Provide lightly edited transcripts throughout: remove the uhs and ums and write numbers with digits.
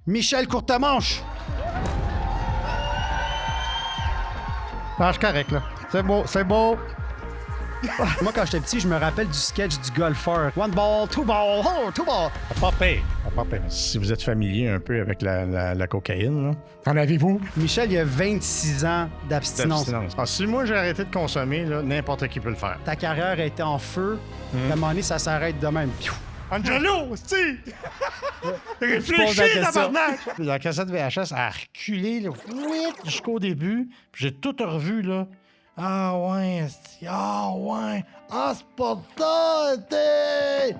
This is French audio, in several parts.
Michel Courtemanche! Non, je suis correct, là. C'est beau, c'est beau. Moi, quand j'étais petit, je me rappelle du sketch du golfeur. One ball, two ball, oh, two ball. Pas pire. Pas pire. Si vous êtes familier un peu avec la cocaïne, là. En avez-vous? Michel, il a 26 ans d'abstinence. Si moi, j'ai arrêté de consommer, là, n'importe qui peut le faire. Ta carrière était en feu. À un moment donné, ça s'arrête de même. Piou! Angelo, si! Réfléchis, tabarnak! La cassette VHS a reculé là, jusqu'au début. Puis j'ai tout revu, là. Ah ouais, ah ouais. Ah, c'est pas ça, t'es...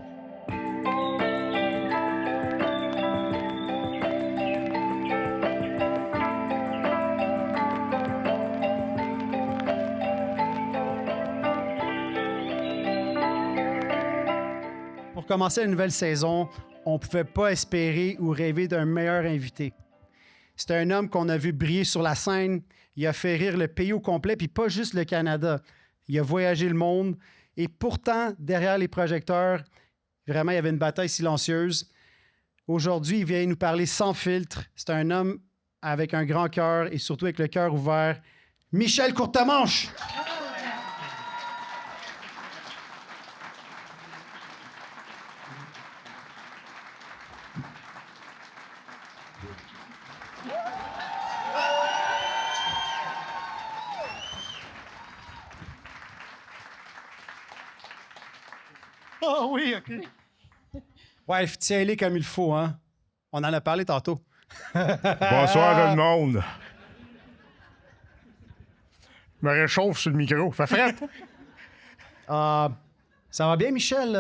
Pour commencer la nouvelle saison, on ne pouvait pas espérer ou rêver d'un meilleur invité. C'est un homme qu'on a vu briller sur la scène. Il a fait rire le pays au complet, puis pas juste le Canada. Il a voyagé le monde. Et pourtant, derrière les projecteurs, vraiment, il y avait une bataille silencieuse. Aujourd'hui, il vient nous parler sans filtre. C'est un homme avec un grand cœur et surtout avec le cœur ouvert. Michel Courtemanche! Ah oui, OK. Ouais, tiens-les comme il faut, hein? On en a parlé tantôt. Bonsoir, tout le monde. Je me réchauffe sur le micro. Fait fret. Ça va bien, Michel?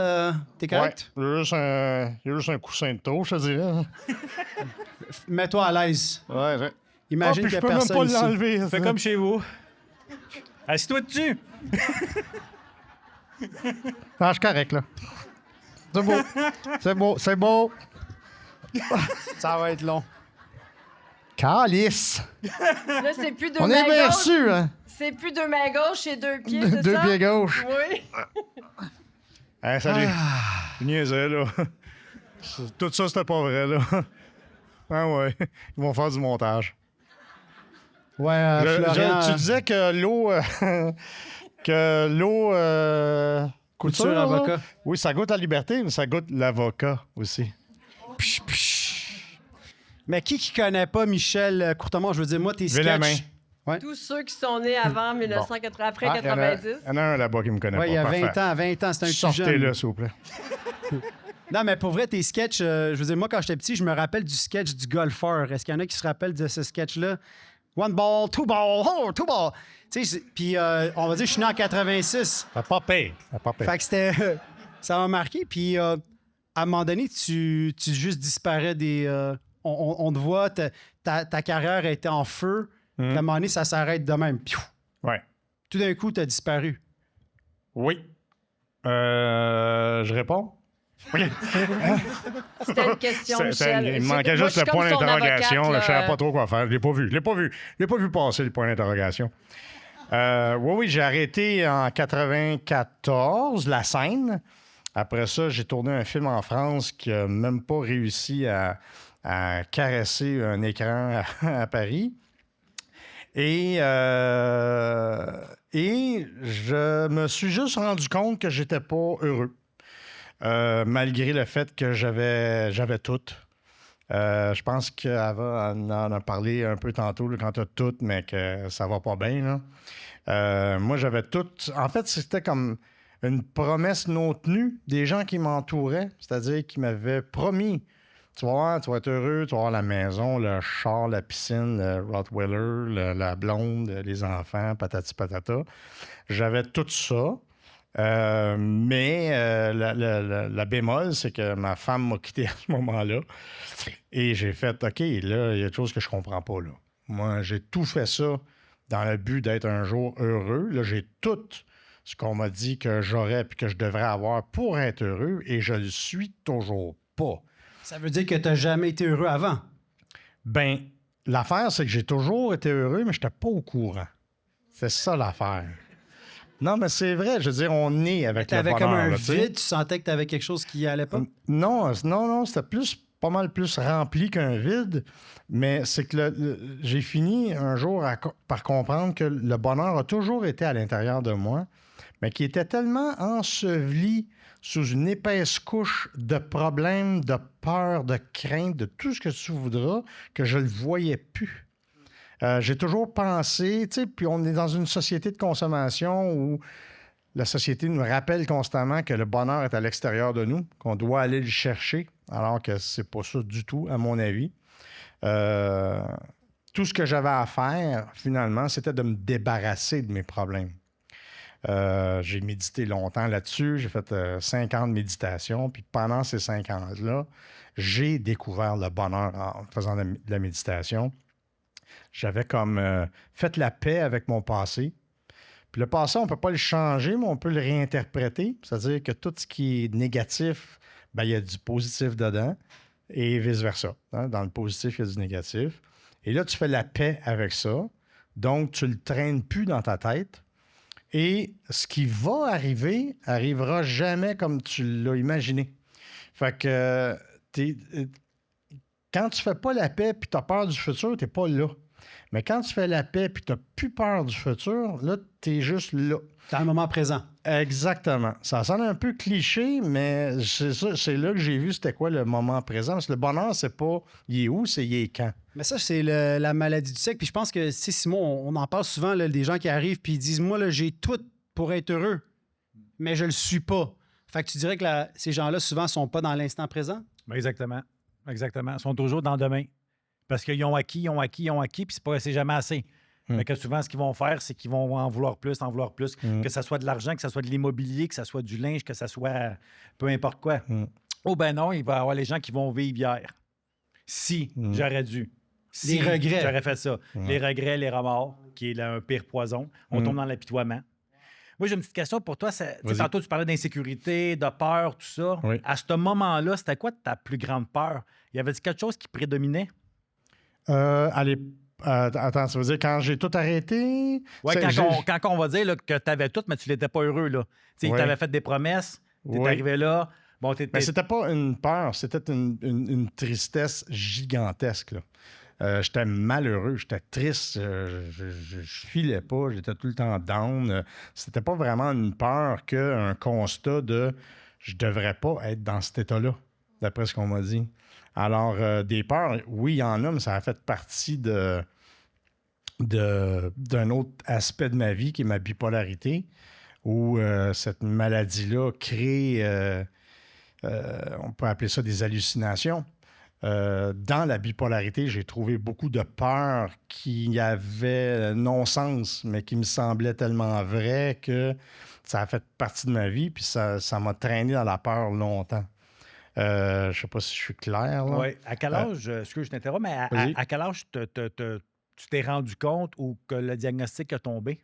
T'es correct? Ouais, il y a juste un coussin de trop, je te dirais. Mets-toi à l'aise. Ouais. Imagine puis qu'il je y a peux même personne pas ici. l'enlever. Fais comme chez vous. Assis-toi dessus. Non, je suis correct, là. C'est beau. C'est beau, c'est beau. Ça va être long. Calice. Là, c'est plus deux On mains est bien gauches. reçus, hein? C'est plus deux mains gauches et deux pieds, c'est Deux ça? pieds gauches. Oui. Hey, salut. Je niaisais, là. Tout ça, c'était pas vrai, là. Ah ouais. Ils vont faire du montage. Ouais, Florian... Tu disais que l'eau... Couture couture, là. avocat. Oui, ça goûte la liberté, mais ça goûte l'avocat aussi. Mais qui connaît pas Michel Courtemanche? Je veux dire, moi, tes Levez la main. sketchs... Ouais. Tous ceux qui sont nés avant 1980, après Ah, il y en a- 90. Il y en a un là-bas qui me connaît Ouais, pas. il y a 20 Parfait. ans, 20 ans, c'est un petit Sortez-le, jeune. s'il vous plaît. Non, mais pour vrai, tes sketchs, je veux dire, moi, quand j'étais petit, je me rappelle du sketch du golfeur. Est-ce qu'il y en a qui se rappellent de ce sketch-là? One ball, two ball, oh, two ball. Tu sais, puis on va dire, je suis né en 86. T'as pas payé. Fait que c'était... ça m'a marqué. Puis à un moment donné, tu juste disparais des... on te voit, ta carrière était en feu. Puis à un moment donné, ça s'arrête de même. Piou! Ouais. Tout d'un coup, tu as disparu. Oui. Je réponds? OK. C'était une question, Michel. Il me manquait Moi, juste je le suis point comme son d'interrogation. avocate, Je là. savais pas trop quoi faire. Je l'ai pas vu. Je l'ai pas vu passer, le point d'interrogation. Oui, j'ai arrêté en 94, la scène. Après ça, j'ai tourné un film en France qui n'a même pas réussi à caresser un écran à Paris. Et je me suis juste rendu compte que j'étais pas heureux. Malgré le fait que j'avais tout. Je pense qu'Ava en a parlé un peu tantôt, là, quand tu as tout, mais que ça va pas bien. Là. Moi, j'avais tout. En fait, c'était comme une promesse non tenue des gens qui m'entouraient, c'est-à-dire qui m'avaient promis: tu vas voir, tu vas être heureux, tu vas avoir la maison, le char, la piscine, le Rottweiler, la blonde, les enfants, patati patata. J'avais tout ça. Mais la bémol, c'est que ma femme m'a quitté à ce moment-là. Et j'ai fait, OK, là, il y a des choses que je comprends pas, là. Moi, j'ai tout fait ça dans le but d'être un jour heureux. Là, j'ai tout ce qu'on m'a dit que j'aurais puis que je devrais avoir pour être heureux, et je le suis toujours pas. Ça veut dire que tu n'as jamais été heureux avant. Ben, l'affaire, c'est que j'ai toujours été heureux, mais je n'étais pas au courant. C'est ça, l'affaire. Non, mais c'est vrai. Je veux dire, on est avec Tu le avais bonheur. comme un là, tu sais. vide, tu sentais que tu avais quelque chose qui allait pas. Non, c'était plus pas mal plus rempli qu'un vide, mais c'est que j'ai fini un jour par comprendre que le bonheur a toujours été à l'intérieur de moi, mais qui était tellement enseveli sous une épaisse couche de problèmes, de peur, de crainte, de tout ce que tu voudras, que je ne le voyais plus. J'ai toujours pensé, tu sais, puis on est dans une société de consommation où la société nous rappelle constamment que le bonheur est à l'extérieur de nous, qu'on doit aller le chercher, alors que c'est pas ça du tout, à mon avis. Tout ce que j'avais à faire, finalement, c'était de me débarrasser de mes problèmes. J'ai médité longtemps là-dessus. J'ai fait 5 ans de méditation. Puis pendant ces 5 ans-là, j'ai découvert le bonheur en faisant de la méditation. J'avais comme fait la paix avec mon passé. Puis le passé, on ne peut pas le changer, mais on peut le réinterpréter. C'est-à-dire que tout ce qui est négatif, ben, il y a du positif dedans et vice-versa. Hein? Dans le positif, il y a du négatif. Et là, tu fais la paix avec ça. Donc, tu ne le traînes plus dans ta tête. Et ce qui va arriver, arrivera jamais comme tu l'as imaginé. Fait que quand tu fais pas la paix puis tu as peur du futur, tu n'es pas là. Mais quand tu fais la paix puis tu n'as plus peur du futur, là, tu es juste là. Dans le moment présent. Exactement. Ça sonne un peu cliché, mais c'est là que j'ai vu c'était quoi le moment présent. Parce que le bonheur, c'est pas il est où, c'est il est quand. Mais ça, c'est la maladie du siècle. Puis je pense que, Simon, on en parle souvent, là, des gens qui arrivent puis ils disent, moi, là, j'ai tout pour être heureux, mais je le suis pas. Fait que tu dirais que ces gens-là, souvent, sont pas dans l'instant présent? Ben exactement. Exactement. Ils sont toujours dans demain. Parce qu'ils ont acquis, puis c'est jamais assez. Mais que souvent, ce qu'ils vont faire, c'est qu'ils vont en vouloir plus. Que ce soit de l'argent, que ce soit de l'immobilier, que ce soit du linge, que ce soit peu importe quoi. Oh ben non, il va y avoir les gens qui vont vivre hier. Si j'aurais dû. Si Les regrets. J'aurais fait ça. Les regrets, les remords, qui est un pire poison. On tombe dans l'apitoiement. Moi, j'ai une petite question pour toi. Tantôt, tu parlais d'insécurité, de peur, tout ça. Oui. À ce moment-là, c'était quoi ta plus grande peur? Y avait-il quelque chose qui prédominait? Attends, ça veut dire quand j'ai tout arrêté? Oui, quand on va dire là, que tu avais tout, mais tu n'étais pas heureux. Tu avais fait des promesses, tu es arrivé là. Bon, mais c'était pas une peur, c'était une tristesse gigantesque. J'étais malheureux, j'étais triste, je filais pas, j'étais tout le temps down. C'était pas vraiment une peur qu'un constat de je devrais pas être dans cet état-là, d'après ce qu'on m'a dit. Alors, des peurs, oui, il y en a, mais ça a fait partie d'un autre aspect de ma vie qui est ma bipolarité, où cette maladie-là crée, on peut appeler ça des hallucinations. Dans la bipolarité, j'ai trouvé beaucoup de peurs qui avaient non-sens, mais qui me semblaient tellement vraies que ça a fait partie de ma vie, puis ça m'a traîné dans la peur longtemps. Je ne sais pas si je suis clair. Oui. À quel âge, excuse, je t'interromps, mais à quel âge tu t'es rendu compte ou que le diagnostic a tombé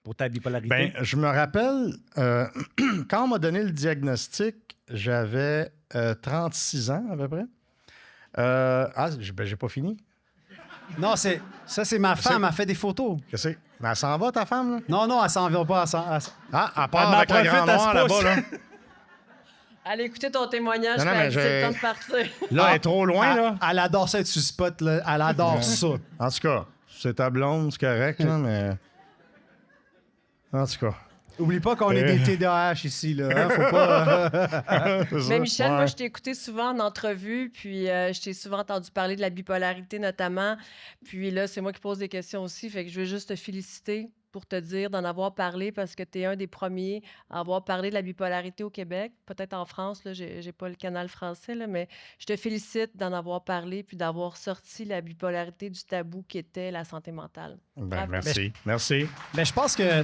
pour ta bipolarité? Bien, je me rappelle, quand on m'a donné le diagnostic, j'avais 36 ans à peu près. J'ai pas fini. Non, ça, c'est ma femme, elle fait des photos. Qu'est-ce que c'est? Mais elle s'en va, ta femme, là? Non, elle s'en va pas. À part avec le grand noir là-bas, là. Allez écouter ton témoignage, Non, puis mais c'est le temps de partir. Là, elle est trop loin, là. Elle adore ça être sur spot, là. Elle adore ça. En tout cas, c'est ta blonde, c'est correct, là, mais... En tout cas... Oublie pas qu'on est des TDAH ici, là. Hein? Faut pas... Mais Michel, moi, je t'ai écouté souvent en entrevue, puis je t'ai souvent entendu parler de la bipolarité notamment. Puis là, c'est moi qui pose des questions aussi, fait que je veux juste te féliciter pour te dire d'en avoir parlé parce que tu es un des premiers à avoir parlé de la bipolarité au Québec. Peut-être en France, là, j'ai pas le canal français, là, mais je te félicite d'en avoir parlé puis d'avoir sorti la bipolarité du tabou qui était la santé mentale. Ben, merci. Merci. Mais je pense que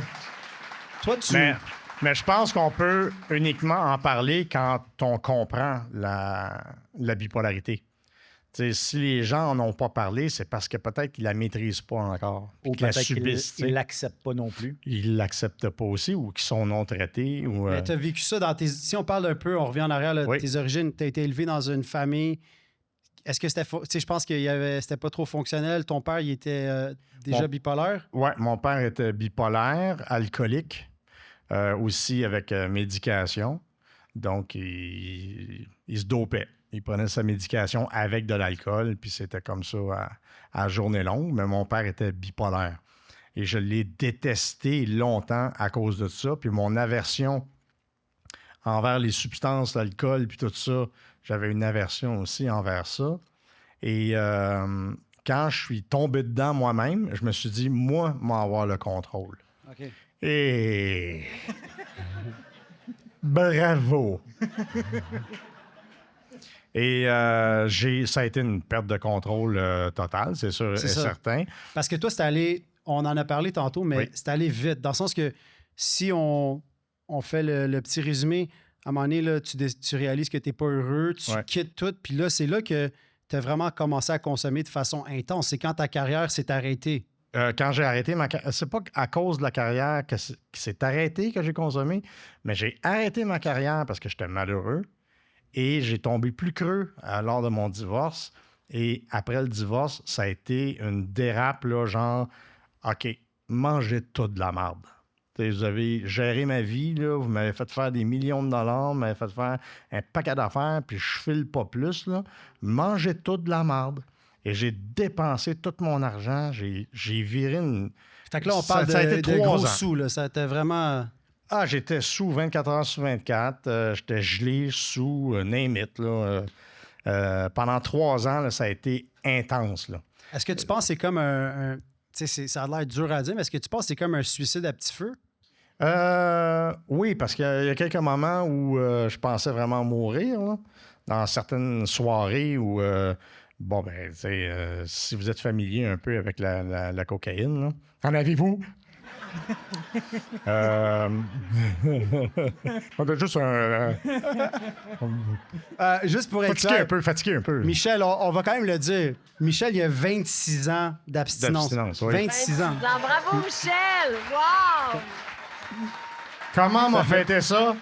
toi, Mais je pense qu'on peut uniquement en parler quand on comprend la bipolarité. T'sais, si les gens n'en ont pas parlé, c'est parce que peut-être qu'ils ne la maîtrisent pas encore. Ou qu'ils la peut-être subissent. qu'ils ne l'acceptent pas non plus. Ils ne l'acceptent pas aussi ou qu'ils sont non traités. Mais tu as vécu ça dans tes... Si on parle un peu, on revient en arrière, là, Oui. tes origines, tu as été élevé dans une famille. Est-ce que c'était... Je pense que c'était pas trop fonctionnel. Ton père, il était déjà bipolaire? Oui, mon père était bipolaire, alcoolique, aussi avec médication. Donc, il se dopait. il prenait sa médication avec de l'alcool, puis c'était comme ça à journée longue. Mais mon père était bipolaire. Et je l'ai détesté longtemps à cause de ça. Puis mon aversion envers les substances, l'alcool, puis tout ça, j'avais une aversion aussi envers ça. Et quand je suis tombé dedans moi-même, je me suis dit, moi avoir le contrôle. OK. Et... Bravo! Et ça a été une perte de contrôle totale, c'est sûr et certain. Parce que toi, c'est allé, on en a parlé tantôt, mais Oui. c'est allé vite. Dans le sens que si on fait le petit résumé, à un moment donné, là, tu réalises que tu n'es pas heureux, tu quittes tout, puis là, c'est là que tu as vraiment commencé à consommer de façon intense. C'est quand ta carrière s'est arrêtée. Quand j'ai arrêté ma carrière, c'est pas à cause de la carrière que c'est arrêté que j'ai consommé, mais j'ai arrêté ma carrière parce que j'étais malheureux et j'ai tombé plus creux lors de mon divorce. Et après le divorce, ça a été une dérape, là, genre, OK, mangez tout de la marde. T'sais, vous avez géré ma vie, là, vous m'avez fait faire des millions de dollars, vous m'avez fait faire un paquet d'affaires, puis je file pas plus, là. Mangez tout de la marde. Et j'ai dépensé tout mon argent. J'ai viré une... Fait que là, on parle ça a été de 3 gros ans. sous. Là. Ça a été vraiment... Ah, j'étais sous 24 heures sur 24. J'étais gelé, sous, name it. Là, pendant 3 ans, là, ça a été intense. Là. Est-ce que tu penses que c'est comme un tu sais, ça a l'air dur à dire, mais est-ce que tu penses que c'est comme un suicide à petit feu? Oui, parce qu'il y a quelques moments où je pensais vraiment mourir. Là, dans certaines soirées où... bon, ben, tu sais, si vous êtes familier un peu avec la cocaïne, là. En avez-vous? On a juste un... Juste pour être clair, fatigué un peu. Michel, on va quand même le dire. Michel, il a 26 ans d'abstinence. Oui. 26 ans. Bravo, Michel! Wow! Comment on m'a fêté ça?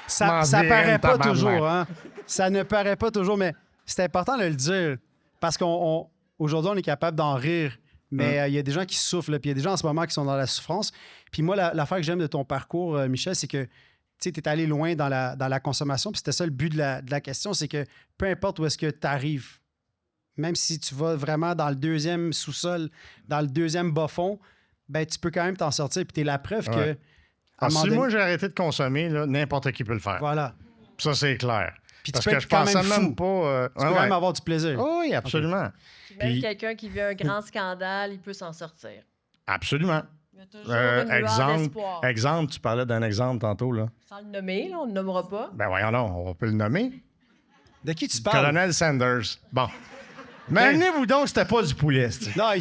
Ça M'en paraît vienne, pas tabarnak. toujours, hein? Ça ne paraît pas toujours, mais c'est important de le dire. Parce qu'aujourd'hui, on est capable d'en rire. Mais il y a des gens qui souffrent, là, puis il y a des gens en ce moment qui sont dans la souffrance. Puis moi, l'affaire que j'aime de ton parcours, Michel, c'est que tu es allé loin dans la consommation. Puis c'était ça le but de la question, c'est que peu importe où est-ce que tu arrives, même si tu vas vraiment dans le deuxième sous-sol, dans le deuxième bas-fond, ben tu peux quand même t'en sortir. Puis tu es la preuve que... à un moment Si donné- moi j'ai arrêté de consommer, là, n'importe qui peut le faire. Voilà. Ça, c'est clair. Puis Parce tu peux que être je quand pensais même fou. même pas... Tu peux quand même avoir du plaisir. Oh, oui, absolument. Puis même Puis- quelqu'un qui vit un grand scandale, il peut s'en sortir. Absolument. Il y a toujours une lueur d'espoir. Exemple, tu parlais d'un exemple tantôt, là. Sans le nommer, là, on ne le nommera pas. Ben voyons donc, on peut le nommer. De qui tu parles? Colonel Sanders. Bon. Imaginez-vous donc, c'était pas du poulet, c'ti. Non,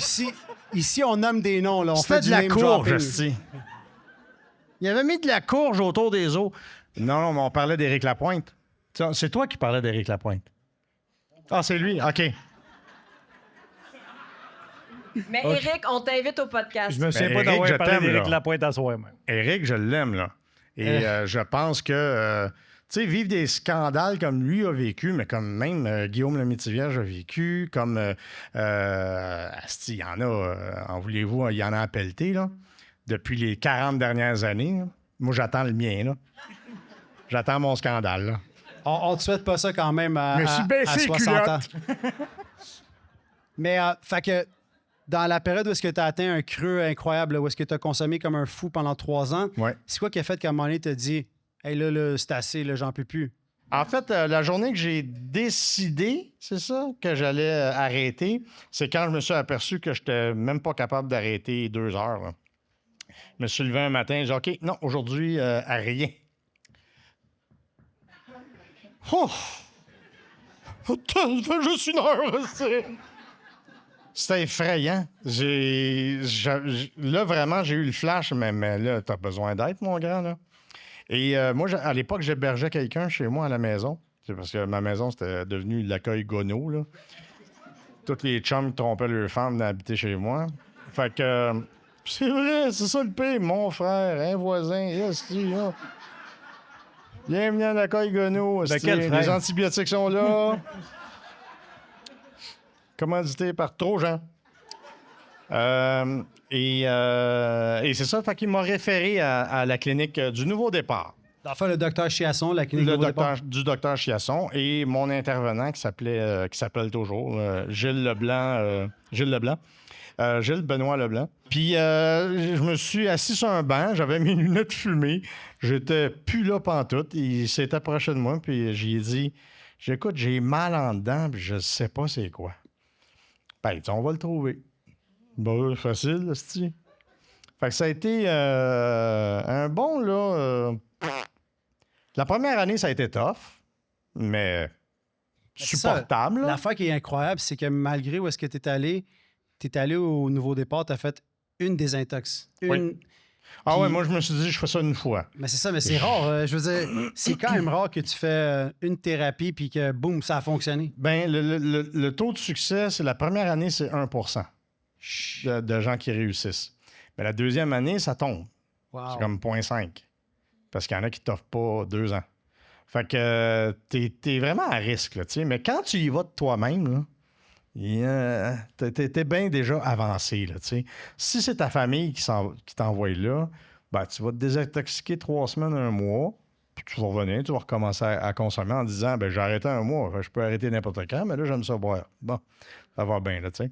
ici, on nomme des noms. Là. On C'était fait de du la name courge, dropping. c'ti. Il avait mis de la courge autour des os. Non, mais on parlait d'Éric Lapointe. Tiens, c'est toi qui parlais d'Éric Lapointe. Ah, c'est lui? OK. Mais Éric, on t'invite au podcast. Je me souviens pas Éric, d'avoir je parlé t'aime, d'Éric là. Lapointe à soir, même. Éric, je l'aime, là. Et je pense que, tu sais, vivre des scandales comme lui a vécu, mais comme même Guillaume Lemaitre-Vierge a vécu, comme, asti, il y en a, en voulez-vous, il y en a à pelleter, là, depuis les 40 dernières années. Là. Moi, j'attends le mien, là. J'attends mon scandale, là. On ne te souhaite pas ça quand même à, Je me suis à baissé les 60 ans. culottes. Mais, fait que dans la période où est-ce que tu as atteint un creux incroyable, là, où est-ce que tu as consommé comme un fou pendant 3 ans, Ouais. c'est quoi qui a fait qu'à un moment donné, tu as dit « Hey, là, c'est assez, là, j'en peux plus. En fait, la journée que j'ai décidé, c'est ça, que j'allais arrêter, c'est quand je me suis aperçu que je n'étais même pas capable d'arrêter 2 heures. Là. Je me suis levé un matin et j'ai dit, OK, non, aujourd'hui, à rien. Oh! Putain, ça fait juste 1 heure, là, C'était effrayant. Là, vraiment, j'ai eu le flash, mais là, t'as besoin d'aide, mon grand, là. Et moi, à l'époque, j'hébergeais quelqu'un chez moi à la maison. C'est parce que ma maison, c'était devenu l'accueil Gonneau, là. Tous les chums qui trompaient leurs femmes venaient habiter chez moi. Fait que... c'est vrai, c'est ça le pire. Mon frère, un voisin, là. Bienvenue à l'accueil Gonneau. quel frère? Les antibiotiques sont là. Commandité par Trojan. Et c'est ça, fait qu'il m'a référé à la clinique du Nouveau Départ. Enfin, le docteur Chiasson, la clinique Le Nouveau Départ. du docteur Chiasson et mon intervenant qui s'appelle toujours Gilles Leblanc. Gilles Benoît Leblanc. Puis je me suis assis sur un banc, j'avais mes lunettes fumées, j'étais plus là pantoute. Il s'est approché de moi, puis j'ai dit écoute, j'ai mal en dedans, puis je sais pas c'est quoi. Ben, on va le trouver. Bon, facile, c'est-tu? Fait que ça a été un bon, là. La première année, ça a été tough, mais supportable. là. L'affaire qui est incroyable, c'est que malgré où est-ce que tu es allé au Nouveau Départ, tu as fait une désintox. Oui. Ah ouais, moi, je me suis dit, je fais ça une fois. Mais c'est ça, mais c'est rare. Je veux dire, c'est quand même rare que tu fais une thérapie puis que, boum, ça a fonctionné. Ben, le taux de succès, c'est la première année, c'est 1% de gens qui réussissent. Mais la deuxième année, ça tombe. Wow. C'est comme 0,5. Parce qu'il y en a qui t'offrent pas 2 ans. Fait que t'es vraiment à risque, là, tu sais. Mais quand tu y vas de toi-même, là, t'es bien déjà avancé, là, tu sais. Si c'est ta famille qui t'envoie là, ben, tu vas te désintoxiquer 3 semaines, 1 mois, puis tu vas revenir, tu vas recommencer à consommer en disant, ben j'ai arrêté 1 mois, je peux arrêter n'importe quand, mais là, j'aime ça boire. Bon, ça va bien, là, tu sais.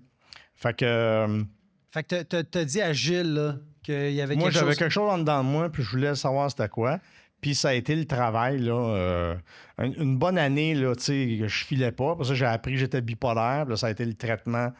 Fait que... Fait que t'as dit à Gilles là, qu'il y avait Moi, quelque chose... j'avais quelque chose en dedans de moi, puis je voulais savoir c'était quoi. Puis ça a été le travail, là. Une bonne année, là, tu sais, que je filais pas. Pour ça, j'ai appris que j'étais bipolaire. Puis là, ça a été le traitement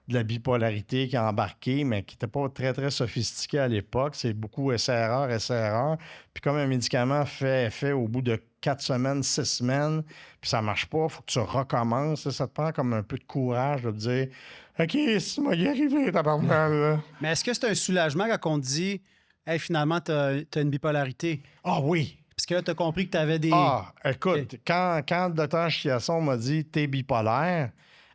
de la bipolarité qui a embarqué, mais qui n'était pas très, très sophistiqué à l'époque. C'est beaucoup essai-erreur. Puis comme un médicament fait effet au bout de 4 semaines, 6 semaines, puis ça marche pas, il faut que tu recommences. Ça te prend comme un peu de courage de te dire « OK, c'est moi y arrivé, tabarnak, là. » Mais est-ce que c'est un soulagement quand on te dit « Hey, finalement, t'as une bipolarité? Ah oui! » Parce que là, t'as compris que t'avais des... Ah, écoute, quand le docteur Chiasson m'a dit « T'es bipolaire »,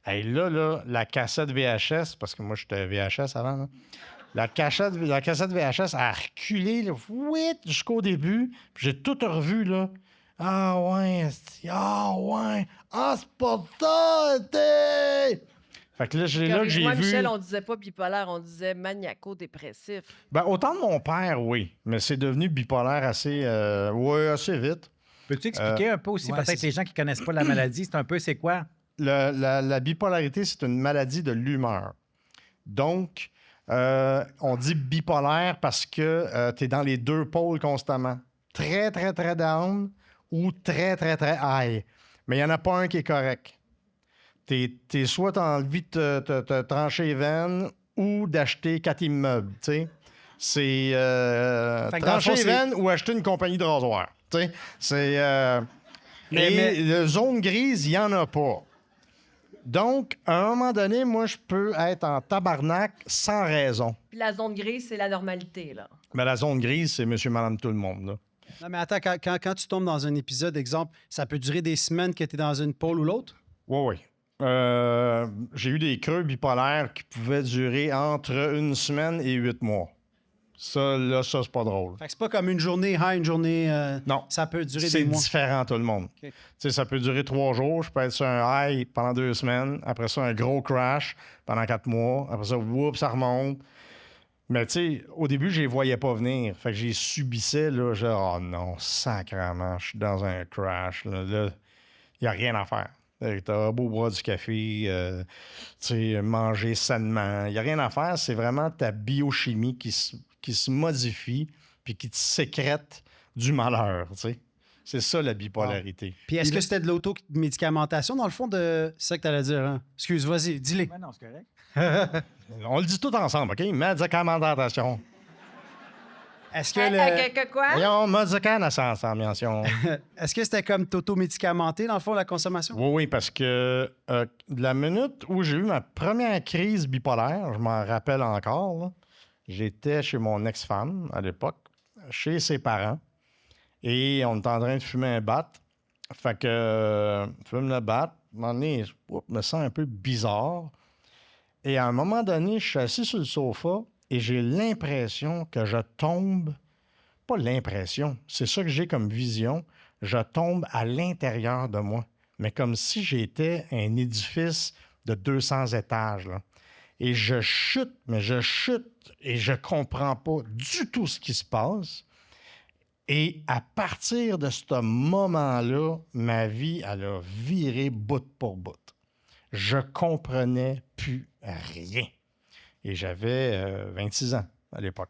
hey, là, la cassette VHS, parce que moi, j'étais VHS avant, là, la cassette VHS a reculé là, jusqu'au début, puis j'ai tout revu, là. Ah ouais, c'est pas ça, t'es... Fait que là, là que j'ai Moi, vu... Michel, on disait pas bipolaire, on disait maniaco-dépressif. Ben, autant de mon père, oui, mais c'est devenu bipolaire assez vite. Peux-tu expliquer un peu aussi, ouais, peut-être c'est- les gens qui connaissent pas la maladie, c'est un peu c'est quoi? La bipolarité, c'est une maladie de l'humeur. Donc, on dit bipolaire parce que tu es dans les 2 pôles constamment. Très, très, très down ou très, très, très high. Mais il n'y en a pas un qui est correct. T'es soit t'as envie de te trancher les veines ou d'acheter 4 immeubles, tu sais. C'est Fait que dans le trancher fond, les c'est- veines ou acheter une compagnie de rasoir, tu sais. C'est... Mais- la zone grise, il n'y en a pas. Donc, à un moment donné, moi, je peux être en tabarnak sans raison. Puis la zone grise, c'est la normalité, là. Mais la zone grise, c'est monsieur, madame, tout le monde, là. Non, mais attends, quand tu tombes dans un épisode, exemple, ça peut durer des semaines que tu es dans une pôle ou l'autre? Oui. J'ai eu des creux bipolaires qui pouvaient durer entre 1 semaine et 8 mois. Ça, c'est pas drôle. Fait que c'est pas comme une journée high, une journée... Non. Ça peut durer C'est des mois. différent, tout le monde. OK. Tu sais, ça peut durer 3 jours. Je peux être sur un high pendant 2 semaines. Après ça, un gros crash pendant 4 mois. Après ça, whoop, ça remonte. Mais tu sais, au début, je les voyais pas venir. Fait que j'ai subissais, là, genre, oh non, sacrément, je suis dans un crash. Là, il n'y a rien à faire. T'as beau boire du café, tu sais, manger sainement. Il n'y a rien à faire. C'est vraiment ta biochimie qui se modifie puis qui te sécrète du malheur, tu sais. C'est ça, la bipolarité. Puis est-ce que c'était de l'automédicamentation, dans le fond, de... C'est ça que tu allais dire, hein? Excuse, vas-y, dis-le. Ouais, non, c'est correct. On le dit tout ensemble, OK? Médicamentation. Est-ce que Quoi? Voyons, médicamentation. Est-ce que c'était comme t'auto-médicamenter, dans le fond, la consommation? Oui, parce que de la minute où j'ai eu ma première crise bipolaire, je m'en rappelle encore, là, j'étais chez mon ex-femme à l'époque, chez ses parents, et on était en train de fumer un bat. Fait que fume le bat, à un moment donné, je me sens un peu bizarre. Et à un moment donné, je suis assis sur le sofa et j'ai l'impression que je tombe. Pas l'impression, c'est ça que j'ai comme vision. Je tombe à l'intérieur de moi, mais comme si j'étais un édifice de 200 étages, là. Et je chute et je comprends pas du tout ce qui se passe. Et à partir de ce moment-là, ma vie, elle a viré bout pour bout. Je comprenais plus rien. Et j'avais 26 ans à l'époque.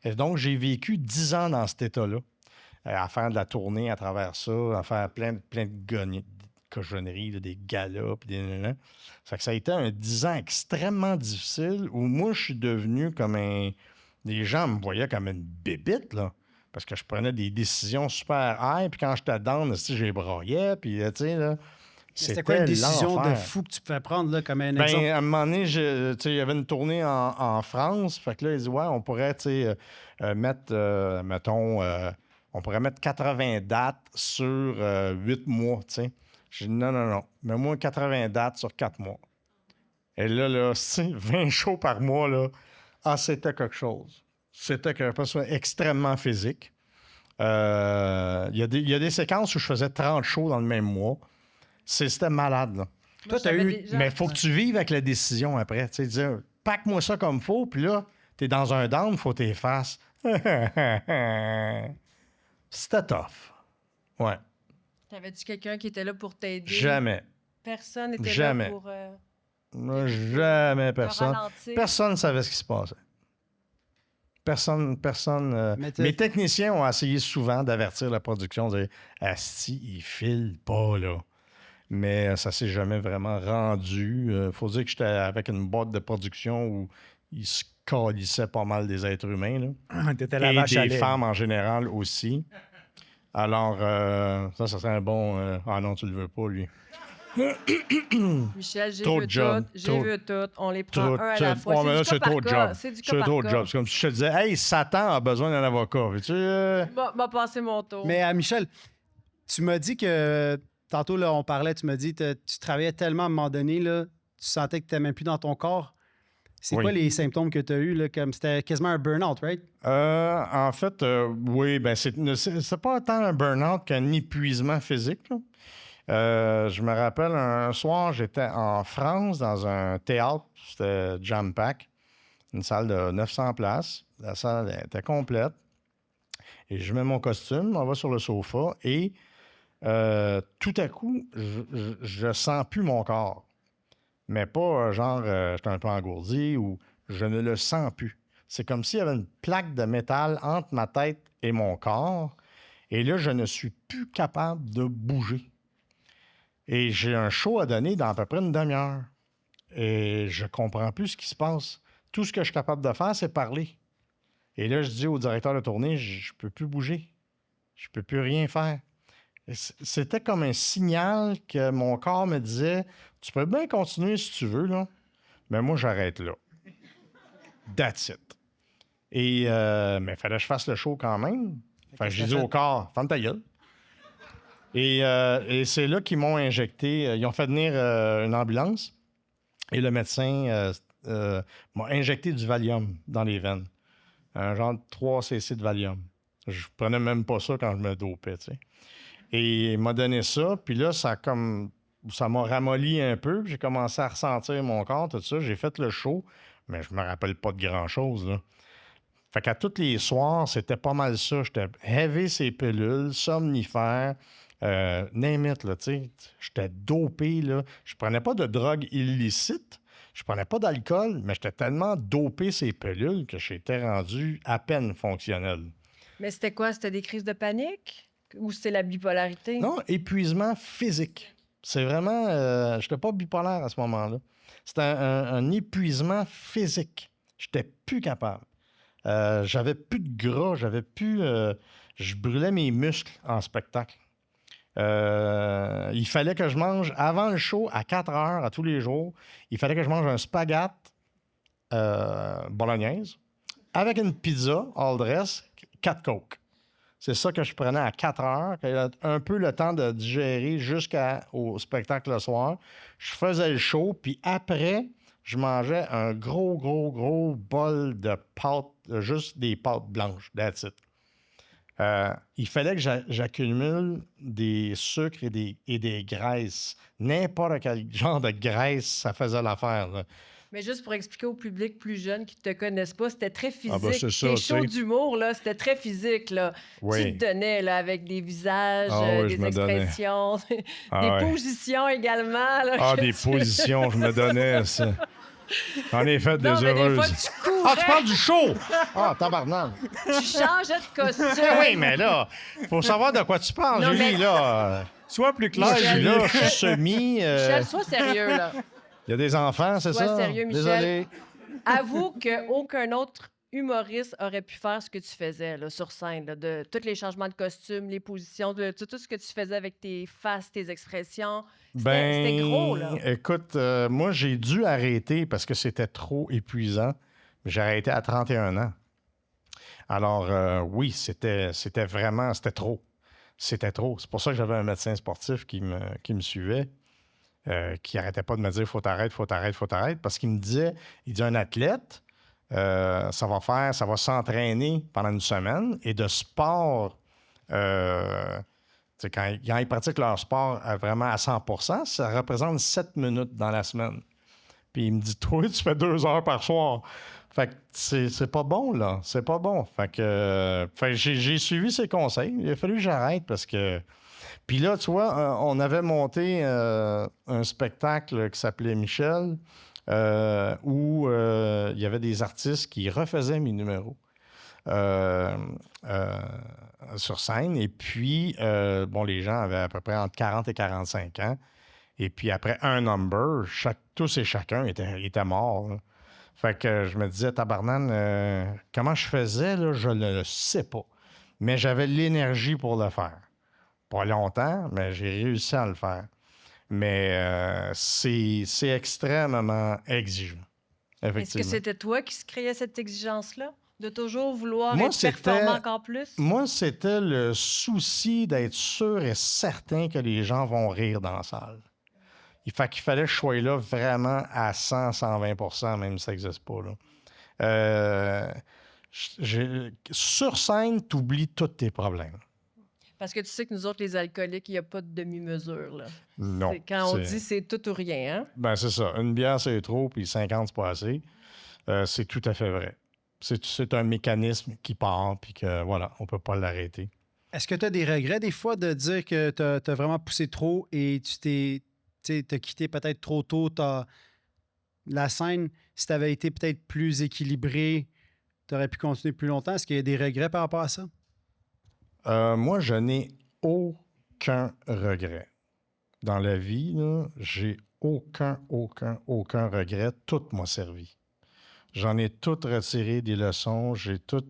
Et donc, j'ai vécu 10 ans dans cet état-là, à faire de la tournée à travers ça, à faire plein de cochonneries, là, des galas, puis des... Ça fait que ça a été un 10 ans extrêmement difficile où moi, je suis devenu comme un... Les gens me voyaient comme une bébite, là, parce que je prenais des décisions super high, puis quand j'étais down, j'ai braillais, puis tu sais, là... C'était quoi une décision l'enfer. de fou que tu pouvais prendre, là, comme un Ben, exemple? à un moment donné, il y avait une tournée en France. Fait que là, ils disaient, ouais, on pourrait mettre, mettons, on pourrait mettre 80 dates sur 8 mois. T'sais. J'ai dit, non. Mets-moi 80 dates sur 4 mois. Et là, 20 shows par mois, là, c'était quelque chose. C'était quelque chose extrêmement physique. Il y a des séquences où je faisais 30 shows dans le même mois. C'était malade, là. Toi, t'as eu... Mais il faut que tu vives avec la décision après. Tu sais, dire, pack-moi ça comme faut, puis là, t'es dans un down, il faut que t'es fasses. C'était tough. Ouais. T'avais-tu quelqu'un qui était là pour t'aider? Jamais. Personne n'était Jamais. là pour Moi, jamais te personne. ralentir? Personne ne savait ce qui se passait. Personne. Mes techniciens ont essayé souvent d'avertir la production, de dire Asti, il file pas, là. Mais ça s'est jamais vraiment rendu. Faut dire que j'étais avec une boîte de production où ils se calissaient pas mal des êtres humains, là. T'étais la Et vache à des lait. femmes en général aussi. Alors, ça serait un bon... Ah non, tu le veux pas, lui. Michel, j'ai Trop vu de job. tout. J'ai vu tout. On les prend Trop un à de la job. fois. Ouais, mais là, C'est du cas trop par de cas. job. C'est du cas C'est par trop de cas. job. C'est comme si je te disais, hey, Satan a besoin d'un avocat. Veux-tu... M'a passé mon tour. Mais Michel, tu m'as dit que... Tantôt, là, on parlait, tu m'as dit que tu travaillais tellement à un moment donné, là, tu sentais que tu n'aimais plus dans ton corps. C'est Oui. quoi les symptômes que tu as eus? Là, comme c'était quasiment un burn-out, right? En fait, oui, ben c'est pas tant un burn-out qu'un épuisement physique, là. Je me rappelle, un soir, j'étais en France dans un théâtre, c'était Jam Pack, une salle de 900 places. La salle était complète. Et je mets mon costume, on va sur le sofa et tout à coup, je sens plus mon corps. Mais pas genre, je suis un peu engourdi ou je ne le sens plus. C'est comme s'il y avait une plaque de métal entre ma tête et mon corps. Et là, je ne suis plus capable de bouger. Et j'ai un show à donner dans à peu près une demi-heure. Et je comprends plus ce qui se passe. Tout ce que je suis capable de faire, c'est parler. Et là, je dis au directeur de tournée, je peux plus bouger. Je peux plus rien faire. Et c'était comme un signal que mon corps me disait, tu peux bien continuer si tu veux, là, mais moi, j'arrête là. That's it. Et, mais il fallait que je fasse le show quand même. Fait que j'ai dit au corps, ferme ta gueule. Et c'est là qu'ils m'ont injecté. Ils ont fait venir une ambulance et le médecin m'a injecté du Valium dans les veines. Un genre de 3 cc de Valium. Je prenais même pas ça quand je me dopais, tu sais. Et il m'a donné ça, puis là, ça m'a ramolli un peu, puis j'ai commencé à ressentir mon corps, tout ça. J'ai fait le show, mais je me rappelle pas de grand-chose, là. Fait qu'à tous les soirs, c'était pas mal ça. J'étais heavy ces pilules, somnifères, name it, là, tu sais. J'étais dopé, là. Je prenais pas de drogue illicite, je prenais pas d'alcool, mais j'étais tellement dopé ces pilules que j'étais rendu à peine fonctionnel. Mais c'était quoi? C'était des crises de panique? Ou c'était la bipolarité? Non, épuisement physique. C'est vraiment... je n'étais pas bipolaire à ce moment-là. C'était un épuisement physique. J'étais plus capable. J'avais plus de gras, j'avais plus... je brûlais mes muscles en spectacle. Il fallait que je mange, avant le show, à 4 heures, à tous les jours, il fallait que je mange un spaghette bolognaise avec une pizza all dress, 4 Coke. C'est ça que je prenais à 4 heures, qu'il y a un peu le temps de digérer jusqu'au spectacle le soir. Je faisais le show, puis après, je mangeais un gros bol de pâtes, juste des pâtes blanches, that's it. Il fallait que j'accumule des sucres et des graisses. N'importe quel genre de graisse, ça faisait l'affaire, là. Mais juste pour expliquer au public plus jeune qui ne te connaissent pas, c'était très physique. Ah ben, c'est ça, Tes tu shows sais. d'humour, là, c'était très physique. Là. Oui. Tu te donnais là, avec des visages, Ah oui, je des me donnais. expressions, Ah des ouais. positions également. Là, Ah, que des tu- positions, je me donnais, ça. J'en ai fait Non, des mais des heureuses. fois, tu courais, Ah, tu parles du show! Ah, tabarnak! tu changeais de costume. Oui, mais là, faut savoir de quoi tu parles, Non, Julie, mais- là. Sois plus Là, clair, je suis Julie. là, je suis semi. Michel, sois sérieux, là. Il y a des enfants, c'est Sois ça? sérieux, Michel. Désolé. Avoue qu'aucun autre humoriste aurait pu faire ce que tu faisais là, sur scène, là, de tous les changements de costume, les positions, tout ce que tu faisais avec tes faces, tes expressions. C'était gros, là. Écoute, moi, j'ai dû arrêter parce que c'était trop épuisant. J'ai arrêté à 31 ans. Alors, oui, c'était trop. C'était trop. C'est pour ça que j'avais un médecin sportif qui me suivait, qui n'arrêtait pas de me dire « faut t'arrêter, faut t'arrêter, faut t'arrêter », parce qu'il me disait, un athlète, ça va s'entraîner pendant une semaine et de sport, quand ils pratiquent leur sport vraiment à 100%, ça représente 7 minutes dans la semaine. Puis il me dit, toi, tu fais 2 heures par soir. Fait que c'est pas bon, là. C'est pas bon. Fait que j'ai suivi ses conseils. Il a fallu que j'arrête parce que... Puis là, tu vois, on avait monté un spectacle qui s'appelait Michel, où il y avait des artistes qui refaisaient mes numéros sur scène. Et puis, les gens avaient à peu près entre 40 et 45 ans. Et puis, après un number, tous et chacun étaient morts, là. Fait que je me disais, tabarnane, comment je faisais, là, je ne le sais pas. Mais j'avais l'énergie pour le faire. Pas longtemps, mais j'ai réussi à le faire. Mais c'est extrêmement exigeant. Est-ce Effectivement. que c'était toi qui se créais cette exigence-là? De toujours vouloir Moi, être performant encore plus? Moi, c'était le souci d'être sûr et certain que les gens vont rire dans la salle. Fait qu'il fallait que je sois là vraiment à 100-120 %, même si ça n'existe pas, là. Sur scène, tu oublies tous tes problèmes. Parce que tu sais que nous autres, les alcooliques, il n'y a pas de demi-mesure. Là. Non. Quand on dit c'est tout ou rien. Hein? Ben, c'est ça. Une bière, c'est trop, puis 50, c'est pas assez. C'est tout à fait vrai. C'est un mécanisme qui part, puis que, voilà, on peut pas l'arrêter. Est-ce que tu as des regrets des fois de dire que tu as vraiment poussé trop et tu t'as quitté peut-être trop tôt la scène? Si tu avais été peut-être plus équilibré, tu aurais pu continuer plus longtemps. Est-ce qu'il y a des regrets par rapport à ça? Moi, je n'ai aucun regret. Dans la vie, là, j'ai aucun regret. Tout m'a servi. J'en ai tout retiré des leçons. J'ai tout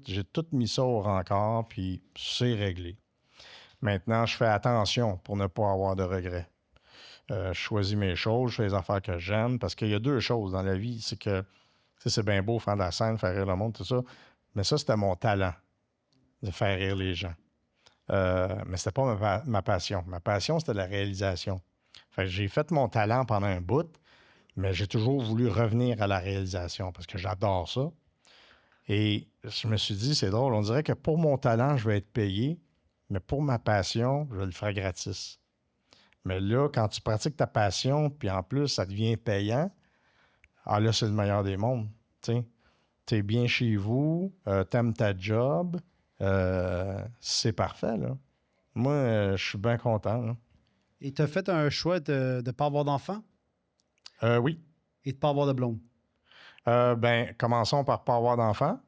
mis ça au rencard, puis c'est réglé. Maintenant, je fais attention pour ne pas avoir de regrets. Je choisis mes choses, je fais les affaires que j'aime, parce qu'il y a 2 choses dans la vie. C'est que c'est bien beau faire de la scène, faire rire le monde, tout ça, mais ça, c'était mon talent, de faire rire les gens. Mais c'était pas ma passion. Ma passion, c'était la réalisation. Fait que j'ai fait mon talent pendant un bout, mais j'ai toujours voulu revenir à la réalisation parce que j'adore ça. Et je me suis dit, c'est drôle, on dirait que pour mon talent, je vais être payé, mais pour ma passion, je le ferai gratis. Mais là, quand tu pratiques ta passion, puis en plus, ça devient payant, ah là, c'est le meilleur des mondes. Tu es bien chez vous, t'aimes ta job, c'est parfait, là. Moi, je suis bien content, là. Et tu as fait un choix de ne pas avoir d'enfant Oui. et de ne pas avoir de blonde. Commençons par pas avoir d'enfant.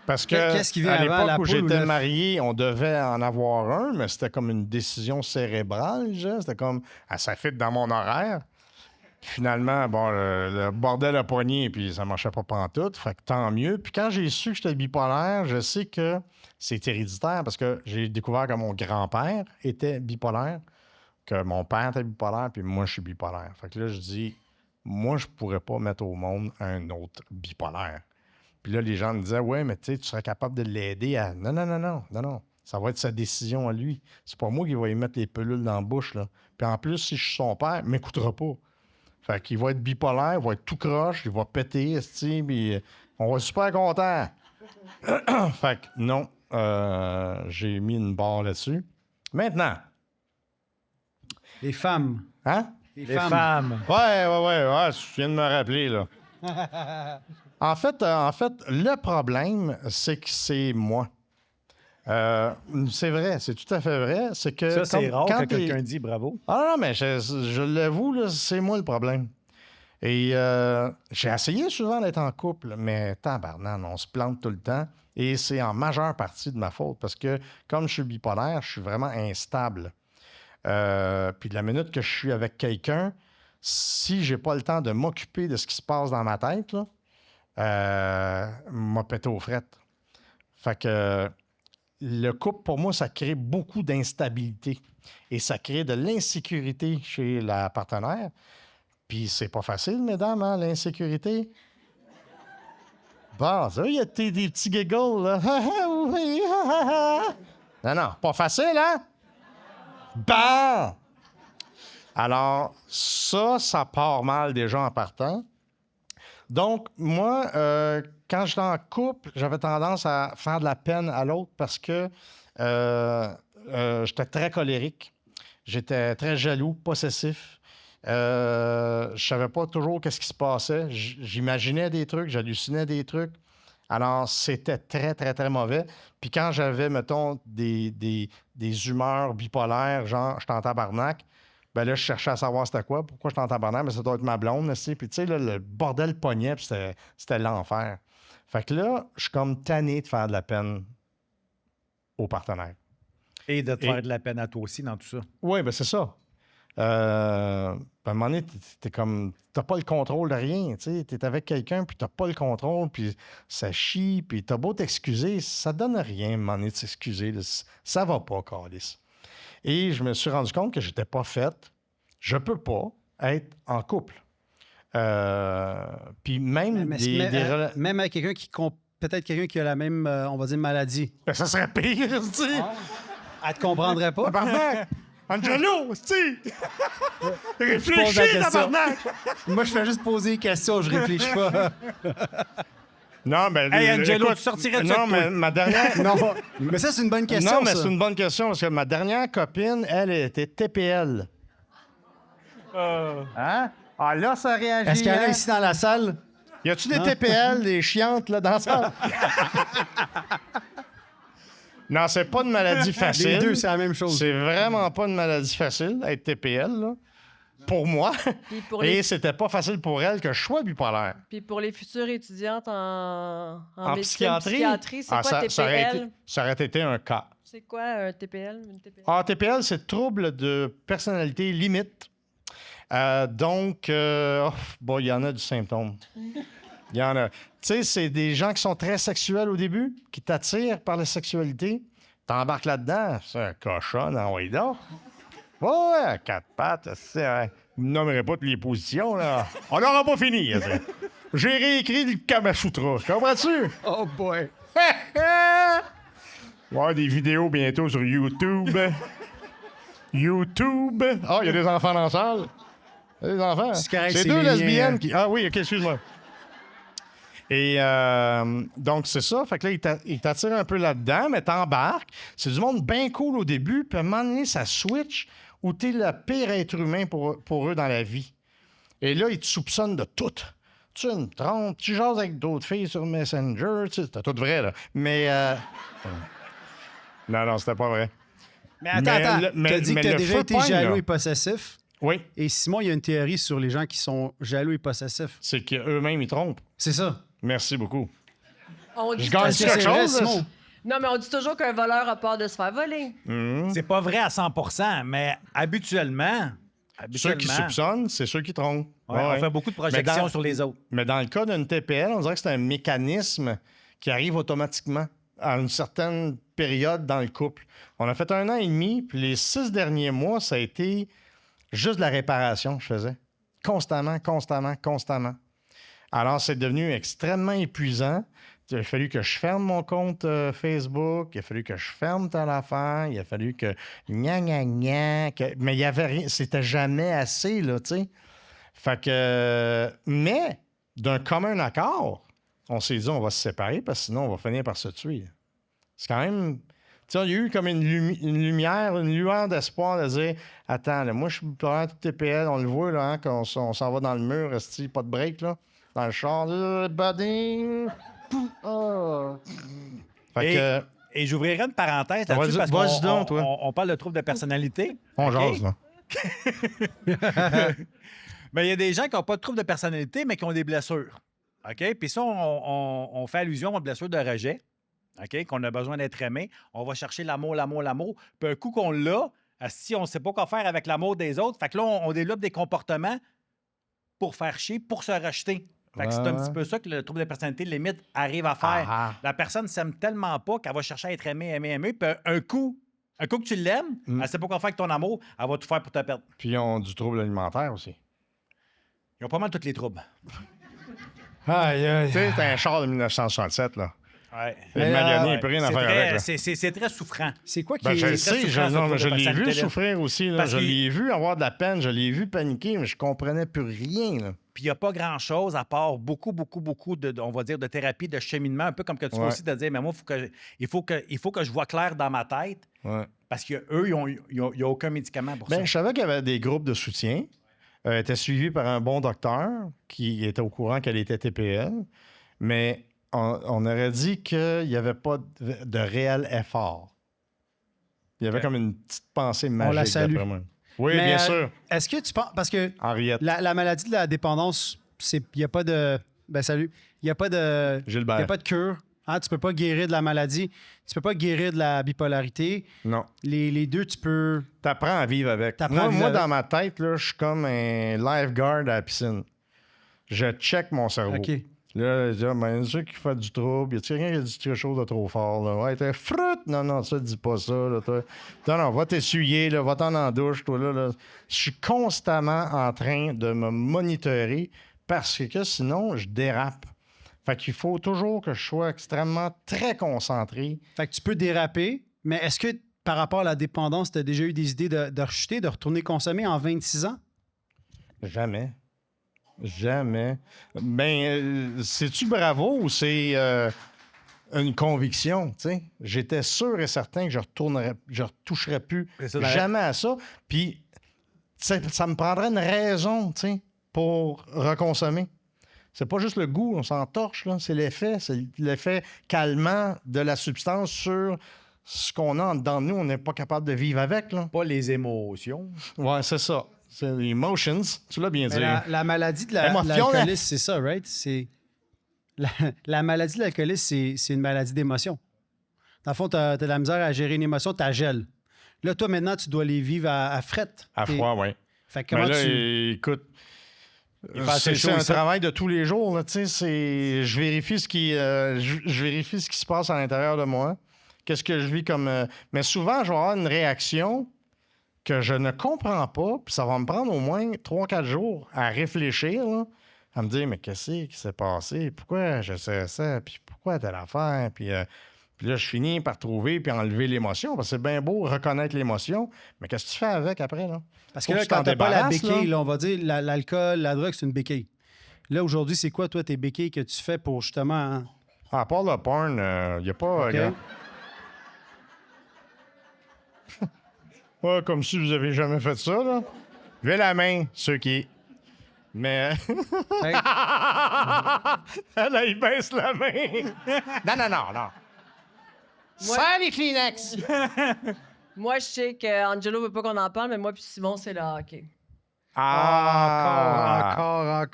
Parce que Qu'est-ce qui vient à avant, l'époque la où poule ou j'étais l'œuf? marié, on devait en avoir un, mais c'était comme une décision cérébrale. C'était comme, ça fit dans mon horaire. Puis finalement, le bordel a poigné, puis ça marchait pas pantoute. Fait que tant mieux. Puis quand j'ai su que j'étais bipolaire, je sais que c'est héréditaire parce que j'ai découvert que mon grand-père était bipolaire, que mon père était bipolaire, puis moi, je suis bipolaire. Fait que là, je dis, moi, je pourrais pas mettre au monde un autre bipolaire. Puis là, les gens me disaient, ouais, mais tu serais capable de l'aider à. Non. Ça va être sa décision à lui. C'est pas moi qui va lui mettre les pelules dans la bouche, là. Puis en plus, si je suis son père, il m'écoutera pas. Fait qu'il va être bipolaire, il va être tout croche, il va péter, puis on va être super content. Fait que non, j'ai mis une barre là-dessus. Maintenant. Les femmes. Hein? Les Les femmes. Ouais, tu viens de me rappeler, là. En fait, le problème, c'est que c'est moi. C'est vrai, c'est tout à fait vrai. C'est que Ça, c'est rare quand que t'es- quelqu'un dit bravo. Ah non, mais je l'avoue, là, c'est moi le problème. Et j'ai essayé souvent d'être en couple, mais tabarnak, on se plante tout le temps. Et c'est en majeure partie de ma faute parce que, comme je suis bipolaire, je suis vraiment instable. Puis de la minute que je suis avec quelqu'un, si j'ai pas le temps de m'occuper de ce qui se passe dans ma tête, là, m'a pété aux frettes. Fait que le couple, pour moi, ça crée beaucoup d'instabilité et ça crée de l'insécurité chez la partenaire. Puis c'est pas facile, mesdames, hein, l'insécurité. Bon, ça, il y a des petits giggles, là. Oui, non, pas facile, hein? Bon! Alors, ça part mal déjà en partant. Donc, moi, quand j'étais en couple, j'avais tendance à faire de la peine à l'autre parce que j'étais très colérique. J'étais très jaloux, possessif. Je savais pas toujours qu'est-ce qui se passait. J'imaginais des trucs, j'hallucinais des trucs. Alors, c'était très, très, très mauvais. Puis quand j'avais, mettons, des humeurs bipolaires, genre, je suis en tabarnak, ben là, je cherchais à savoir c'était quoi, pourquoi je suis en tabarnak, mais ça doit être ma blonde, là, puis tu sais, là, le bordel pognait, puis c'était l'enfer. Fait que là, je suis comme tanné de faire de la peine aux partenaires. Et de te faire de la peine à toi aussi dans tout ça. Oui, ben c'est ça. À un moment donné, t'es comme... T'as pas le contrôle de rien, tu sais. T'es avec quelqu'un, puis t'as pas le contrôle, puis ça chie, puis t'as beau t'excuser, ça donne rien, à un moment donné, de s'excuser. Là. Ça va pas, câlisse. Et je me suis rendu compte que j'étais pas faite. Je peux pas être en couple. Puis même même avec quelqu'un qui... Peut-être quelqu'un qui a la même, on va dire, maladie. Ben, ça serait pire, tu sais. Elle te comprendrait pas. Tabarnak! Angelo, tu sais! pose la Réfléchis, question. tabarnak! Moi, je fais juste poser des questions, je réfléchis pas. Non, mais... Hey, Angelo, tu sortirais de ça Non, de toi? mais ma dernière... Non, mais ça, c'est une bonne question. Non, mais ça. c'est une bonne question, parce que ma dernière copine, elle était TPL. Hein? Ah, là, ça réagit. Est-ce qu'il y en a hein? ici dans la salle? Y a-tu des TPL, des chiantes, là, dans ça? Non, c'est pas une maladie facile. Les deux, c'est la même chose. C'est vraiment pas une maladie facile, être TPL, là. Pour moi. Puis pour Et les, c'était pas facile pour elle que je sois bipolaire. puis pour les futures étudiantes en En médecine, psychiatrie, c'est quoi TPL? ça aurait été un cas. C'est quoi un TPL? Une TPL? Ah, TPL, c'est trouble de personnalité limite. Donc, bon, il y en a du symptôme. Il y en a. Tu sais, c'est des gens qui sont très sexuels au début, qui t'attirent par la sexualité. T'embarques là-dedans, c'est un cochon, envoyé donc. Ouais, quatre pattes, c'est... Vous ne nommerez pas toutes les positions, là. On n'aura pas fini, là, t'sais. J'ai réécrit le Kama Sutra, comprends-tu? Oh boy. Il va y avoir des vidéos bientôt sur YouTube. YouTube. Ah, il y a des enfants dans la salle. Il y a des enfants. C'est correct, C'est c'est deux les lesbiennes liens. qui... Ah oui, OK, excuse-moi. Et donc, c'est ça. Fait que là, il t'attire un peu là-dedans, mais t'embarques. C'est du monde bien cool au début, puis à un moment donné, ça switch où t'es le pire être humain pour eux dans la vie. Et là, ils te soupçonnent de tout. Tu me trompes, tu jases avec d'autres filles sur Messenger, tu sais, c'est tout vrai, là. Mais... Non, c'était pas vrai. Mais attends, t'as dit que t'as le déjà feu été pogne, jaloux là. et possessif. Oui, Et Simon, il y a une théorie sur les gens qui sont jaloux et possessifs. c'est qu'eux-mêmes, ils trompent. C'est ça. Merci beaucoup. On dit Je gagne Est-ce que quelque c'est vrai, chose, Simon? Non, mais on dit toujours qu'un voleur a peur de se faire voler. C'est pas vrai à 100 mais habituellement, Ceux qui soupçonnent, c'est ceux qui trompent. ouais, Ouais. on fait beaucoup de Mais projections dans- sur les autres. Mais dans le cas d'une TPL, on dirait que c'est un mécanisme qui arrive automatiquement à une certaine période dans le couple. On a fait 1 an et demi, puis les 6 derniers mois, ça a été juste de la réparation que je faisais. Constamment. Alors, c'est devenu extrêmement épuisant. Il a fallu que je ferme mon compte Facebook, il a fallu que je ferme telle affaire, il a fallu que gna mais il y avait rien, c'était jamais assez, là, tu sais. Fait que... mais, d'un commun accord, on s'est dit, on va se séparer parce que sinon, on va finir par se tuer. C'est quand même... Tu sais, il y a eu comme une lumière, une lueur d'espoir de dire attends, là, moi, je suis vraiment tout TPL, on le voit, là, hein, qu'on s'en va dans le mur, esti, pas de break, là, dans le char, bading. Oh. Fait que, Et j'ouvrirai une parenthèse Vas-y, là-dessus parce vas-y donc, toi. qu'on parle de troubles de personnalité. on OK? jase, là. Mais il y a des gens qui n'ont pas de troubles de personnalité, mais qui ont des blessures. OK? Puis ça, on fait allusion aux blessures de rejet. OK? Qu'on a besoin d'être aimé. On va chercher l'amour, l'amour, l'amour. Puis un coup qu'on l'a, si on ne sait pas quoi faire avec l'amour des autres, fait que là, on développe des comportements pour faire chier, pour se rejeter. Fait que c'est un petit peu ça que le trouble de personnalité limite arrive à faire. La personne ne s'aime tellement pas qu'elle va chercher à être aimée, aimée, aimée. Puis un coup que tu l'aimes, elle ne sait pas quoi faire avec ton amour, elle va tout faire pour te perdre. Puis ils ont du trouble alimentaire aussi. Ils ont pas mal tous les troubles. Aïe, aïe. Tu sais, t'as un char de 1967, là. Ouais. Le Magani, il n'y peut rien à faire avec, là. C'est très souffrant. C'est quoi qui Ben, je est... le sais, souffrant, ce trouble je de l'ai vu personnalité-là. souffrir aussi. Là. Parce Je qu'il- l'ai vu avoir de la peine, je l'ai vu paniquer, mais je comprenais plus rien. Là. Puis il n'y a pas grand-chose à part beaucoup de, on va dire, de thérapie, de cheminement, un peu comme que tu fais Ouais. aussi de dire, mais moi, il faut que je vois clair dans ma tête Ouais. parce qu'eux, il n'y a aucun médicament pour ça. Ben, je savais qu'il y avait des groupes de soutien. Elle était suivie par un bon docteur qui était au courant qu'elle était TPL, mais on aurait dit qu'il n'y avait pas de réel effort. Il y avait Ok. comme une petite pensée magique. la salue. d'après moi. Oui, Mais, bien sûr. Est-ce que tu penses... Parce que Henriette. la maladie de la dépendance, il n'y a pas de... Ben salut. Il n'y a pas de... Gilbert. Il n'y a pas de cure. Hein? Tu peux pas guérir de la maladie. Tu peux pas guérir de la bipolarité. Non. Les deux, tu peux... T'apprends à vivre avec. T'apprends à vivre Moi, avec. dans ma tête, là, je suis comme un lifeguard à la piscine. Je check mon cerveau. OK. Là, je dis, ben, ceux qui font du trouble, y a-t-il quelqu'un qui a dit quelque chose de trop fort? Là? Ouais, t'es fruit! Non, ça, dis pas ça. Là, toi. Non, va t'essuyer, là, va-t'en en douche, toi. Là. Je suis constamment en train de me monitorer parce que sinon, je dérape. Fait qu'il faut toujours que je sois extrêmement très concentré. Fait que tu peux déraper, mais est-ce que par rapport à la dépendance, tu as déjà eu des idées de rechuter, de retourner consommer en 26 ans? Jamais. Ben, c'est-tu bravo ou c'est une conviction, tu sais? J'étais sûr et certain que je retoucherais plus C'est ça, jamais à ça. Puis, ça me prendrait une raison, tu sais, pour reconsommer. C'est pas juste le goût, on s'en torche, là. C'est l'effet calmant de la substance sur ce qu'on a en dedans de nous. On n'est pas capable de vivre avec, là. Pas les émotions. Ouais, c'est ça. C'est les emotions. Tu l'as bien dit. Mais la maladie de Émotion, l'alcoolisme, c'est ça, right? C'est... La maladie de l'alcoolisme, c'est une maladie d'émotion. Dans le fond, tu as de la misère à gérer une émotion, tu gèles. Là, toi, maintenant, tu dois les vivre à fret. À froid, oui. Fait que comment Mais là, tu... écoute, Il fait assez c'est chaud un ici. travail de tous les jours. Là, tu sais, je vérifie je vérifie ce qui se passe à l'intérieur de moi. Qu'est-ce que je vis comme... Mais souvent, je vais avoir une réaction que je ne comprends pas, puis ça va me prendre au moins 3-4 jours à réfléchir, là, à me dire, mais qu'est-ce qui s'est passé? Pourquoi je sais ça? Puis pourquoi telle affaire? Puis là, je finis par trouver puis enlever l'émotion, parce que c'est bien beau reconnaître l'émotion, mais qu'est-ce que tu fais avec après, là? Parce que Faut là, tu t'en quand t'as pas la débarrasses, béquille, là. là, on va dire, l'alcool, la drogue, c'est une béquille. Là, aujourd'hui, c'est quoi, toi, tes béquilles que tu fais pour justement... hein? À part le porn, il n'y a pas... OK. Ouais, comme si vous avez jamais fait ça, là. Levez la main, ceux qui... Mais... Hey, Là, il baisse la main. Non. Serre les Kleenex. Moi, je sais qu'Angelo veut pas qu'on en parle, mais moi puis Simon, c'est le hockey. encore.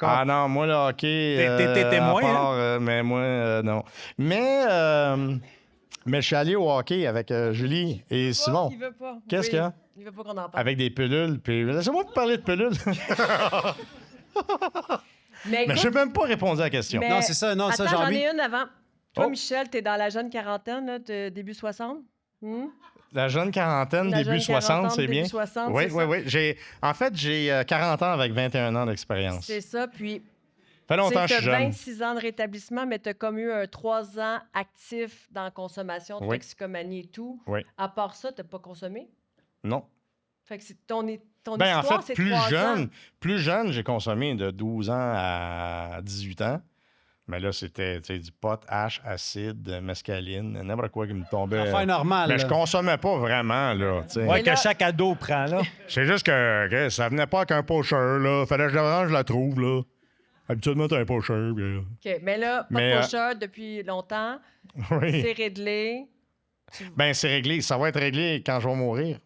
Ah non, moi, le hockey... T'es témoin, à part, mais moi, non. Mais je suis allé au hockey avec Julie et Simon. Il veut pas. Qu'est-ce qu'il y a? Il veut pas qu'on en parle. Avec des pilules. Puis laissez-moi vous parler de pilules. Mais Mais écoute, je n'ai même pas répondu à la question. mais- Non, c'est ça, non, ça, Attends, j'ai j'en envie... ai une avant. Toi, Oh. Michel, t'es dans la jeune quarantaine, là, début 60? Hmm? La jeune quarantaine, La début jeune 60, quarantaine, c'est début bien. 60, Oui, c'est oui, ça? oui. En fait, j'ai 40 ans avec 21 ans d'expérience. C'est ça, puis Ça fait longtemps que je tu suis as jeune. 26 ans de rétablissement, mais tu as comme eu un 3 ans actif dans la consommation, Oui. toxicomanie et tout. Oui. À part ça, tu n'as pas consommé? Non. Fait que c'est ton Ben, en histoire, fait, c'est plus 3 ans. jeune, j'ai consommé de 12 ans à 18 ans. Mais là, c'était du pot, hache, acide, mescaline, n'importe quoi qui me tombait. Affaire normale. Mais là. je consommais pas vraiment, là. tu sais. Ouais, Mais là- que chaque ado prend, là. C'est juste que ça venait pas avec un pocheur, là. Fallait que je la trouve, là. Habituellement, t'as un pocheur. OK, mais là, pas Mais, de pocheur depuis longtemps. Oui. C'est réglé. Ben, c'est réglé. Ça va être réglé quand je vais mourir.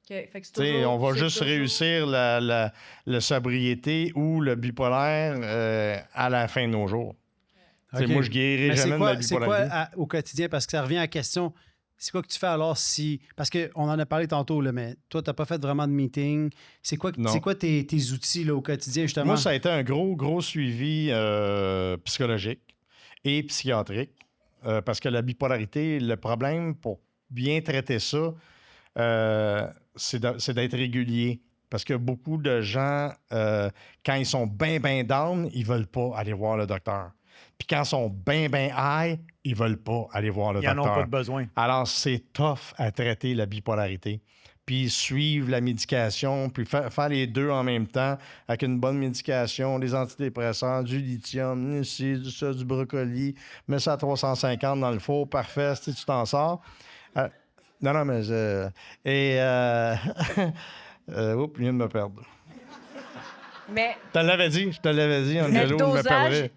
OK, fait que c'est Tu sais, toujours- on va c'est juste toujours- réussir la sobriété ou le bipolaire à la fin de nos jours. Tu sais, OK. moi, je guérirai Mais jamais de la c'est quoi bipolarité. au quotidien? Parce que ça revient à la question, c'est quoi que tu fais alors si... Parce qu'on en a parlé tantôt, là, mais toi, tu n'as pas fait vraiment de meeting. C'est quoi Non. tes outils là, au quotidien, justement? Moi, ça a été un gros suivi psychologique et psychiatrique. Parce que la bipolarité, le problème pour bien traiter ça, c'est d'être régulier. Parce que beaucoup de gens, quand ils sont bien down, ils veulent pas aller voir le docteur. Puis quand ils sont bien high, ils veulent pas aller voir le Ils n'en docteur. ont pas de besoin. Alors, c'est tough à traiter la bipolarité. Puis suivre la médication, puis faire les deux en même temps avec une bonne médication, des antidépresseurs, du lithium, du brocoli, mets ça à 350 dans le four, parfait, si tu t'en sors. Non, mais... oups, je viens de me perdre. Mais Je te l'avais dit, le Angelo, me dosage, perdrait.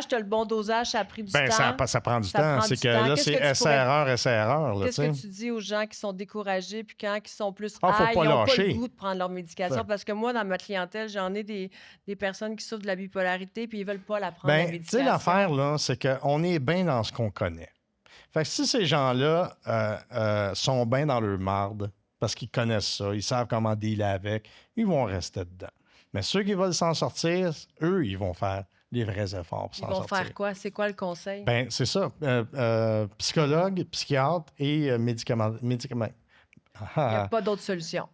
tu as le bon dosage, ça a pris du Ben, temps. ça prend du Ça temps. prend C'est du que temps. là, Qu'est-ce c'est que tu essai-erreur, essai-erreur. Qu'est-ce que tu dis aux gens qui sont découragés puis quand ils sont plus Ah, faut high, pas ils n'ont pas lâcher. le goût de prendre leur médication? Ça. Parce que moi, dans ma clientèle, j'en ai des personnes qui souffrent de la bipolarité puis ils veulent pas la prendre, la Ben, tu médication. sais, l'affaire, là, c'est qu'on est bien dans ce qu'on connaît. Fait que si ces gens-là sont bien dans leur marde, parce qu'ils connaissent ça, ils savent comment dealer avec, ils vont rester dedans. Mais ceux qui veulent s'en sortir, eux, ils vont faire les vrais efforts pour Ils s'en vont sortir. faire quoi? C'est quoi le conseil? Ben, c'est ça. Psychologue, psychiatre et médicament. Il n'y a pas d'autre solution.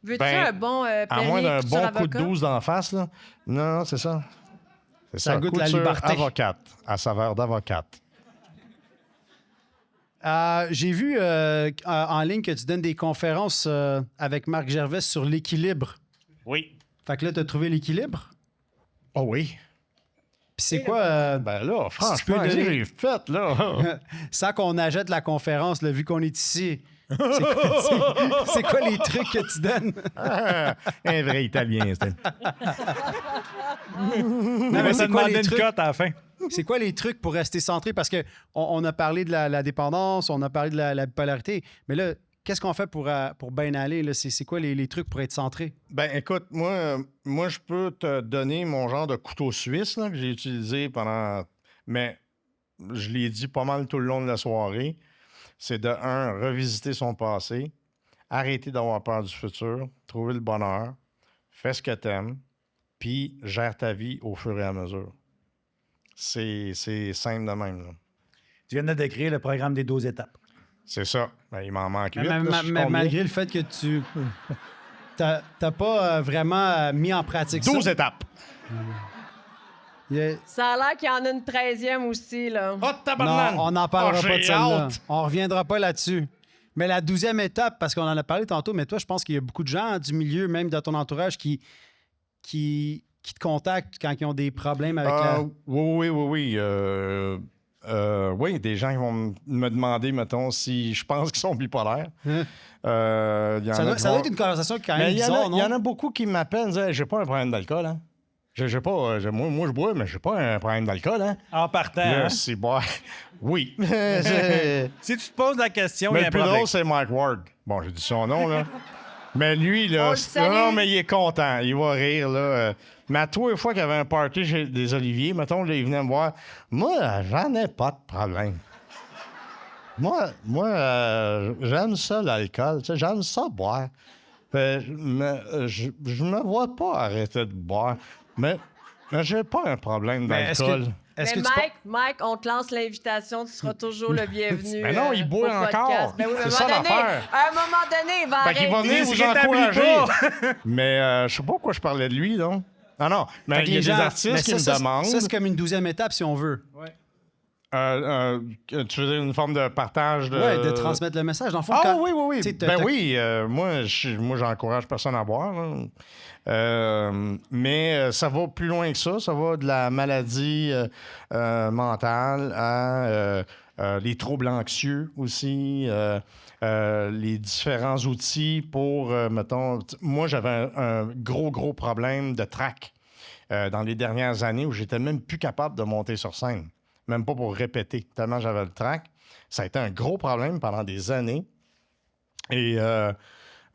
Veux-tu Ben, un bon À permis moins d'un couture bon coup de avocat? 12 d'en face, là. Non, c'est ça. C'est Ça goûte la couture liberté. avocate, à saveur d'avocate. J'ai vu en ligne que tu donnes des conférences avec Marc Gervais sur l'équilibre. Oui. Fait que là, tu as trouvé l'équilibre. Oh oui. Puis c'est quoi, Ben là, tu franchement, peux donner- j'ai fait, là. sans qu'on achète la conférence, là, vu qu'on est ici, c'est quoi les trucs que tu donnes? Un vrai Italien, c'était. Non, mais Ça c'est quoi demandait les une trucs? cote à la fin. C'est quoi les trucs pour rester centré? Parce qu'on a parlé de la dépendance, on a parlé de la bipolarité, mais là, qu'est-ce qu'on fait pour bien aller? Là? C'est quoi les trucs pour être centré? Ben écoute, moi, je peux te donner mon genre de couteau suisse là, que j'ai utilisé pendant... Mais je l'ai dit pas mal tout le long de la soirée. C'est de, revisiter son passé, arrêter d'avoir peur du futur, trouver le bonheur, fais ce que t'aimes, puis gère ta vie au fur et à mesure. C'est simple de même. Là. Tu viens de décrire le programme des 12 étapes. C'est ça. Ben, il m'en manque 8. Mais malgré le fait que tu t'as pas vraiment mis en pratique 12 ça. étapes. Ça a l'air qu'il y en a une 13e aussi, là. Oh, tabarnak! Non, on n'en parlera Oh, pas de j'ai celle-là. hâte. On reviendra pas là-dessus. Mais la 12e étape, parce qu'on en a parlé tantôt, mais toi, je pense qu'il y a beaucoup de gens du milieu, même dans ton entourage, qui te contactent quand ils ont des problèmes avec Oui. Oui, des gens qui vont me demander, mettons, si je pense qu'ils sont bipolaires. Hein? Il y en Ça a doit, qui ça doit vont- être une conversation quand Mais même il y en bizarre, a- non? il y en a beaucoup qui m'appellent et disent hey, j'ai pas un problème d'alcool. Hein. J'ai pas, moi, je bois, mais j'ai pas un problème d'alcool. Hein. En partant, Là, hein? c'est boire. Oui. C'est- Si tu te poses la question, il mais y a le un plus problème. drôle, c'est Mike Ward. Bon, j'ai dit son nom, là. Mais lui, On là, le salue. non, mais il est content. Il va rire, là. Mais à tous les fois qu'il y avait un party chez des Oliviers, mettons, là, il venait me voir. Moi, j'en ai pas de problème. Moi, j'aime ça, l'alcool. Tu sais, j'aime ça, boire. Mais je me vois pas arrêter de boire. Mais j'ai pas un problème Mais d'alcool. est-ce Mais que tu Mike, on te lance l'invitation, tu seras toujours le bienvenu. Mais non, il boit au podcast. encore. Ben oui, mais C'est à un ça, moment donné, l'affaire. à un moment donné, il va Fait qu'il va arrêter. venir Il vous se rétablit encourager. Mais je sais pas pourquoi je parlais de lui, non? Ah non, mais Fait que il y a les des gens- artistes mais qui ça, me demandent. Ça, c'est comme une 12e étape, si on veut. Tu veux dire une forme de partage de... Ouais, de transmettre le message. Dans le fond, Ah oui, oui, tu sais, oui. t'as- Ben t'as- oui, moi, j'encourage personne à boire, là. Mais ça va plus loin que ça. Ça va de la maladie mentale à les troubles anxieux aussi, les différents outils pour, mettons... Moi, j'avais un gros problème de trac dans les dernières années où j'étais même plus capable de monter sur scène. Même pas pour répéter, tellement j'avais le trac. Ça a été un gros problème pendant des années. Et là,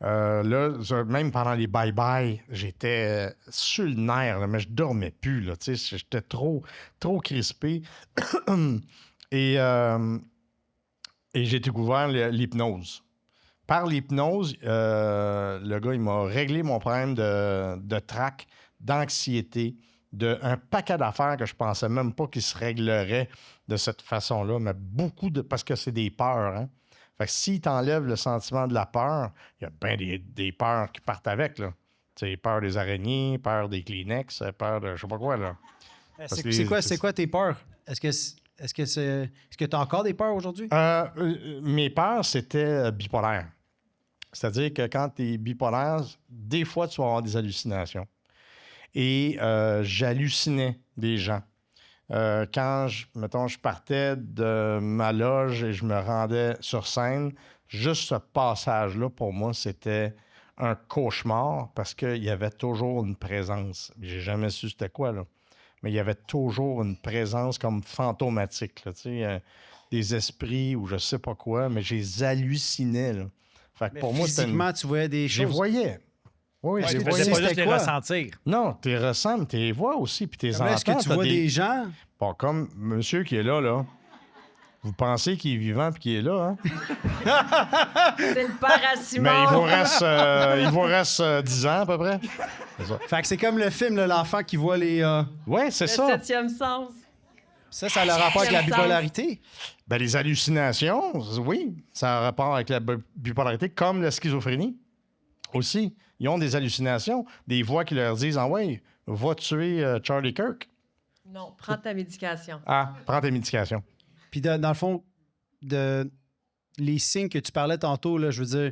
même pendant les bye-bye, j'étais sur le nerf, là, mais je dormais plus. Là, j'étais trop crispé. Et j'ai découvert l'hypnose. Par l'hypnose, le gars, il m'a réglé mon problème de trac, d'anxiété, d'un paquet d'affaires que je pensais même pas qu'ils se régleraient de cette façon-là, mais parce que c'est des peurs, hein. Fait que s'il t'enlève le sentiment de la peur, il y a bien des peurs qui partent avec, là. Tu sais, peur des araignées, peur des Kleenex, peur de je sais pas quoi, là. C'est quoi tes peurs? Est-ce que tu as encore des peurs aujourd'hui? Mes peurs, c'était bipolaire. C'est-à-dire que quand tu es bipolaire, des fois, tu vas avoir des hallucinations. Et j'hallucinais des gens. Quand, je partais de ma loge et je me rendais sur scène, juste ce passage-là, pour moi, c'était un cauchemar parce qu'il y avait toujours une présence. J'ai jamais su c'était quoi, là. Mais il y avait toujours une présence comme fantomatique, là, tu sais, des esprits ou je sais pas quoi, mais je les hallucinais, là. Fait que pour moi, c'était Physiquement, tu voyais des je les choses. voyais. Oui, Ouais, je les tu Tu voyais. faisais pas c'était juste les quoi? ressentir. Non, tu les ressens, tu les vois aussi, puis tu les Comme là, entends. est-ce que tu t'as vois des gens? Bon, comme monsieur qui est là, vous pensez qu'il est vivant puis qu'il est là, hein? C'est le père à Simon. Mais il vous reste 10 ans à peu près. C'est ça. Fait que c'est comme le film, là, l'enfant qui voit les... Oui, c'est Le ça. 7e sens. Ça a le rapport avec la Quel sens? bipolarité. Ben, les hallucinations, oui, ça a rapport avec la bipolarité, comme la schizophrénie aussi. Ils ont des hallucinations, des voix qui leur disent « Ah ouais, va tuer Charlie Kirk. Non, prends ta médication. Ah, prends tes médications. » Puis dans le fond, les signes que tu parlais tantôt, là, je veux dire,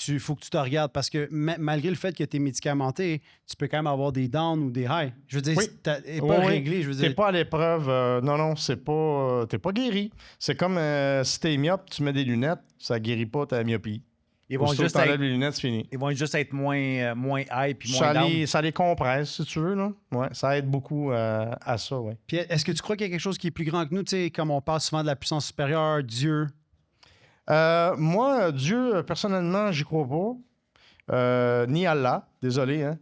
il faut que tu te regardes parce que malgré le fait que tu es médicamenté, tu peux quand même avoir des downs ou des highs. Je veux dire, Oui. t'es pas Oui, réglé. Je veux T'es dire, pas à l'épreuve. Non, c'est pas. T'es pas guéri. C'est comme si t'es myope, tu mets des lunettes, ça guérit pas ta myopie. Ils vont, Aussitôt que juste t'enlèves être, les lunettes, c'est fini. ils vont juste être moins high puis moins down. Ça les compresse, si tu veux, là. Ouais, ça aide beaucoup à ça, oui. puis est-ce que tu crois qu'il y a quelque chose qui est plus grand que nous, tu sais, comme on parle souvent de la puissance supérieure, Dieu? Moi, Dieu, personnellement, j'y crois pas. Ni Allah, désolé, hein.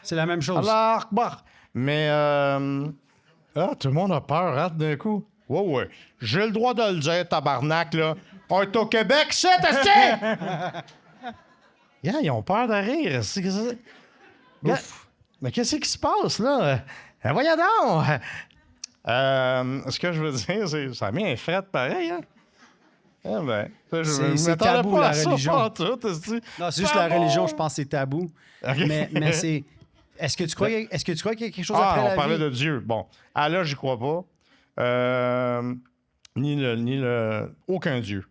C'est la même chose. Allah Akbar. Mais, tout le monde a peur, hein, d'un coup. Ouais. J'ai le droit de le dire, tabarnak, là. On est au Québec, c'est yeah, ils ont peur de rire. Mais qu'est-ce qui se passe, là? Voyons donc! Ce que je veux dire, c'est ça a mis un fret pareil, hein? Eh ben, C'est tabou, la religion. Tout, Non, c'est juste la religion, je pense que c'est tabou. OK. Mais c'est... Est-ce que tu crois qu'il y a quelque chose après on la parlait vie? de Dieu. Bon, Allah, j'y crois pas. Aucun Dieu.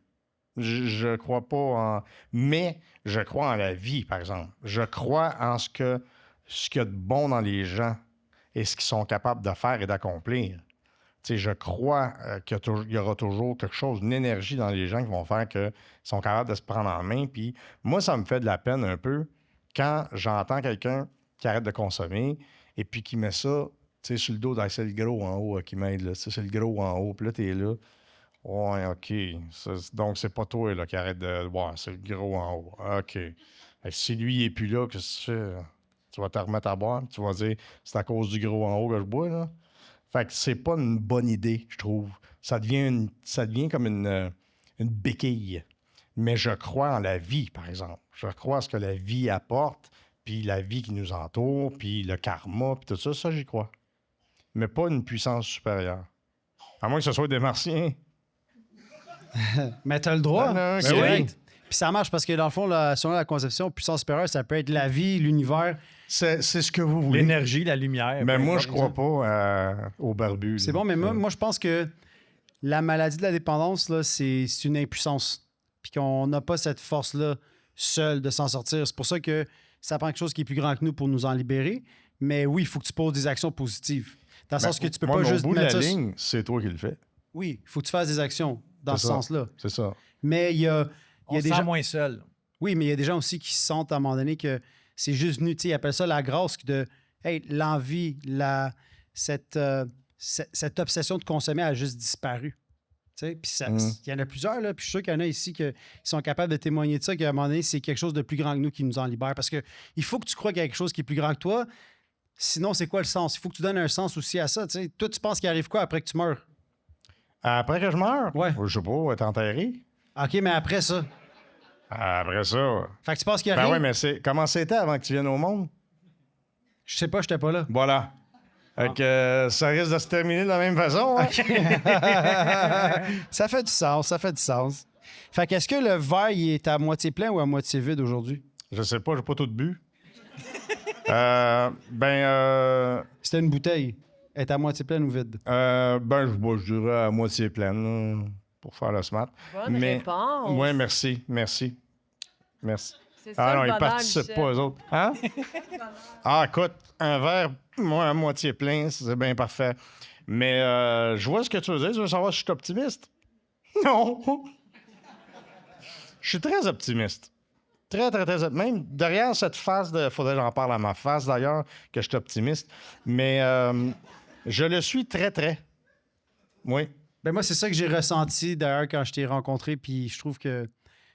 Je crois pas en... Mais je crois en la vie, par exemple. Je crois en ce qu'il y a de bon dans les gens et ce qu'ils sont capables de faire et d'accomplir. Tu sais, je crois qu'il y aura toujours quelque chose, une énergie dans les gens qui vont faire qu'ils sont capables de se prendre en main. Puis moi, ça me fait de la peine un peu quand j'entends quelqu'un qui arrête de consommer et puis qui met ça, tu sais, sur le dos, c'est le gros en haut qui m'aide, là. C'est le gros en haut. Puis là, t'es là. Ouais, OK. Donc, c'est pas toi là, qui arrête de... Ouais, c'est le gros en haut. OK. Si lui, il est plus là, qu'est-ce que tu fais? Tu vas te remettre à boire, tu vas dire, c'est à cause du gros en haut que je bois, là. Fait que c'est pas une bonne idée, je trouve. Ça devient comme une béquille. Mais je crois en la vie, par exemple. Je crois en ce que la vie apporte, puis la vie qui nous entoure, puis le karma, puis tout ça, j'y crois. Mais pas une puissance supérieure. À moins que ce soit des martiens. Mais t'as le droit. Ah, non, C'est ok. correct. Puis ça marche parce que dans le fond, selon la conception, puissance supérieure, ça peut être la vie, l'univers. C'est ce que vous voulez. L'énergie, la lumière. Mais peu moi, importe. je crois pas au barbu. C'est bon, mais moi, je pense que la maladie de la dépendance, là, c'est une impuissance. Puis qu'on n'a pas cette force-là seule de s'en sortir. C'est pour ça que ça prend quelque chose qui est plus grand que nous pour nous en libérer. Mais oui, il faut que tu poses des actions positives. Dans le sens que tu peux moi, pas au juste bout de mettre la ça... ligne, c'est toi qui le fais. Oui, il faut que tu fasses des actions dans C'est ce ça. sens-là. C'est ça. Mais il y a On se des sent gens... moins seul. Oui, mais il y a des gens aussi qui se sentent à un moment donné que c'est juste venu, tu sais, ils appellent ça la grâce de, hey, l'envie, cette obsession de consommer a juste disparu. Tu sais, puis il y en a plusieurs, là, puis je suis sûr qu'il y en a ici qui sont capables de témoigner de ça, qu'à un moment donné, c'est quelque chose de plus grand que nous qui nous en libère. Parce que il faut que tu crois qu'il y a quelque chose qui est plus grand que toi. Sinon, c'est quoi le sens? Il faut que tu donnes un sens aussi à ça. Tu sais. Toi, tu penses qu'il arrive quoi après que tu meurs? Après que je meure? Ouais. Je sais pas, être enterré? OK, mais après ça? Après ça... Fait que tu penses qu'il y a Ben rien? oui, mais comment c'était avant que tu viennes au monde? Je sais pas, j'étais pas là. Voilà. Fait que ça risque de se terminer de la même façon. Hein? Ça fait du sens, ça fait du sens. Fait que est-ce que le verre, il est à moitié plein ou à moitié vide aujourd'hui? Je sais pas, j'ai pas tout bu. C'était une bouteille. Elle est à moitié pleine ou vide? Je dirais à moitié pleine, là, pour faire le smart. Bonne réponse. Oui, merci. Merci. C'est ça, Ah non, le ils bonheur, participent Michel. pas, eux autres. Hein? Ah, écoute, un verre, moi, à moitié plein, c'est bien parfait. Mais je vois ce que tu veux dire. Tu veux savoir si je suis optimiste? Non! Je suis très optimiste. Très, très, très optimiste. Même derrière cette face de... Faudrait que j'en parle à ma face, d'ailleurs, que je suis optimiste. Mais je le suis très, très. Oui. Ben moi, c'est ça que j'ai ressenti d'ailleurs quand je t'ai rencontré. Puis je trouve que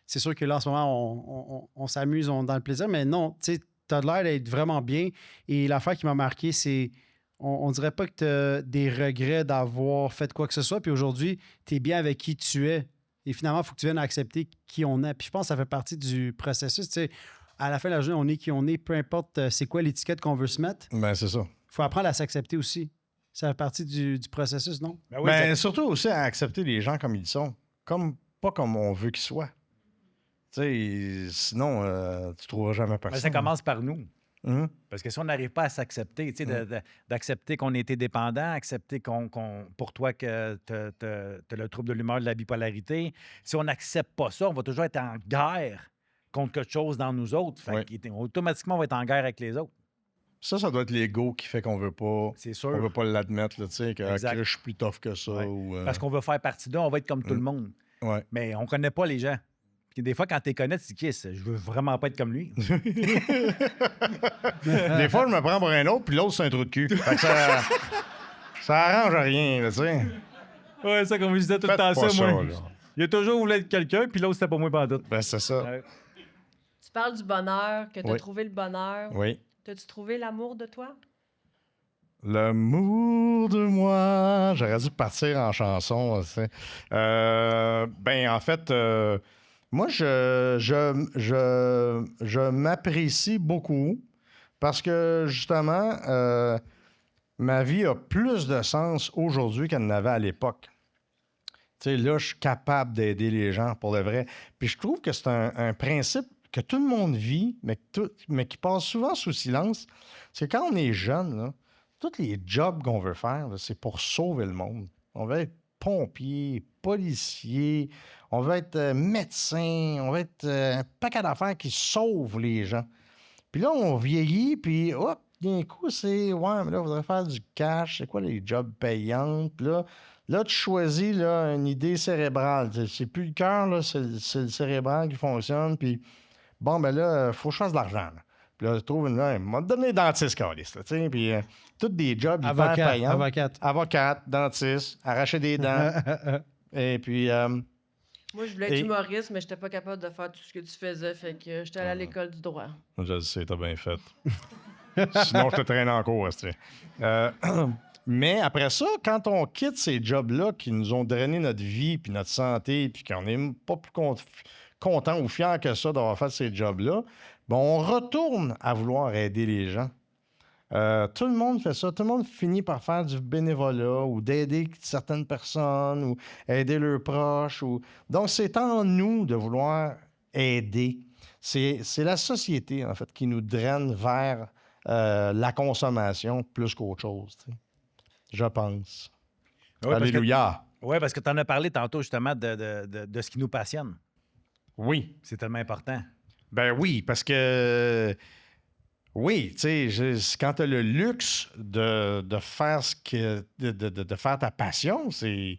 c'est sûr que là, en ce moment, on s'amuse, on est dans le plaisir. Mais non, tu sais, t'as l'air d'être vraiment bien. Et l'affaire qui m'a marqué, c'est... On dirait pas que tu as des regrets d'avoir fait quoi que ce soit. Puis aujourd'hui, tu es bien avec qui tu es. Et finalement, il faut que tu viennes accepter qui on est. Puis je pense que ça fait partie du processus. Tu sais, à la fin de la journée, on est qui on est, peu importe c'est quoi l'étiquette qu'on veut se mettre. Ben, c'est ça. Il faut apprendre à s'accepter aussi. Ça fait partie du processus, non? Ben oui, Ben, surtout aussi à accepter les gens comme ils sont. Pas comme on veut qu'ils soient. Tu sais, sinon, tu trouveras jamais ben, personne. ça commence par nous. Hum? Parce que si on n'arrive pas à s'accepter, tu sais, d'accepter qu'on a été dépendant, accepter pour toi que tu as le trouble de l'humeur, de la bipolarité, si on n'accepte pas ça, on va toujours être en guerre contre quelque chose dans nous autres. Fait automatiquement, on va être en guerre avec les autres. Ça doit être l'ego qui fait qu'on veut pas... C'est sûr. On veut pas l'admettre, là, tu sais, que Exact. je suis plus tough que ça. Ouais. Ou, Parce qu'on veut faire partie d'eux, on va être comme tout le monde. Ouais. Mais on connaît pas les gens. Puis des fois, quand tu les connais, tu te dis, Kiss, je veux vraiment pas être comme lui. Des fois, je me prends pour un autre, puis l'autre, c'est un trou de cul. Fait que ça arrange rien, là, tu sais. Ouais, ça, comme je disais tout le Faites temps, pas ça, moi. là. Il a toujours voulu être quelqu'un, puis l'autre, c'était pas moi pendant tout. Ben, c'est ça. Ouais. Tu parles du bonheur, que tu as Oui. trouvé le bonheur. Oui. T'as-tu trouvé l'amour de toi? L'amour de moi. J'aurais dû partir en chanson, tu sais. En fait, moi, je m'apprécie beaucoup parce que, justement, ma vie a plus de sens aujourd'hui qu'elle n'avait à l'époque. Tu sais, là, je suis capable d'aider les gens pour le vrai. Puis je trouve que c'est un principe que tout le monde vit, mais qui passe souvent sous silence. C'est quand on est jeune, là, tous les jobs qu'on veut faire, là, c'est pour sauver le monde. On veut être pompier, policier, on veut être médecin, on veut être un paquet d'affaires qui sauvent les gens. Puis là, on vieillit, puis hop, d'un coup, c'est ouais, mais là, il faudrait faire du cash, c'est quoi les jobs payants? Puis là, tu choisis là, une idée cérébrale. C'est plus le cœur, là, c'est le cérébral qui fonctionne, puis bon, ben là, il faut que je fasse de l'argent. Là. Puis là, je trouve une... Il m'a donné dentiste, Carlis, tu sais, puis tous des jobs hyper payants. Avocate, dentiste, arracher des dents. Et puis... Moi, je voulais être humoriste, mais je n'étais pas capable de faire tout ce que tu faisais. Fait que j'étais allé à l'école du droit. Je le sais, t'as bien fait. Sinon, je te traîne en cours, tu sais. Mais après ça, quand on quitte ces jobs-là qui nous ont drainé notre vie puis notre santé, puis qu'on n'est pas plus content ou fier que ça d'avoir fait ces jobs-là, ben on retourne à vouloir aider les gens. Tout le monde fait ça. Tout le monde finit par faire du bénévolat ou d'aider certaines personnes ou aider leurs proches. Donc, c'est en nous de vouloir aider. C'est la société, en fait, qui nous draine vers la consommation plus qu'autre chose. Tu sais. Je pense. Ouais, Alléluia. Oui, parce que tu en as parlé tantôt, justement, de ce qui nous passionne. Oui. C'est tellement important. Ben oui, parce que... Oui, tu sais, quand tu as le luxe de faire de faire ta passion, c'est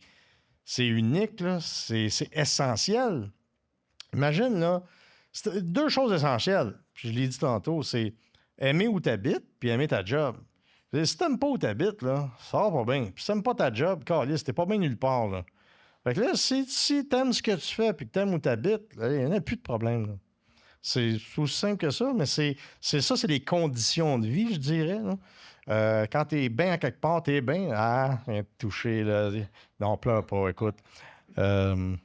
unique, là. C'est essentiel. Imagine, là, c'est deux choses essentielles. Puis je l'ai dit tantôt, c'est aimer où tu habites puis aimer ta job. Si t'aimes pas où tu habites, là, ça va pas bien. Puis si t'aimes pas ta job, câlisse, t'es pas bien nulle part, là. Fait que là, si t'aimes ce que tu fais puis que t'aimes où tu habites, il n'y en a plus de problème, là. C'est aussi simple que ça, mais c'est les conditions de vie, je dirais. Là. Quand t'es bien à quelque part, t'es bien. Ah, viens te toucher, là. Non, pleure pas, écoute. Je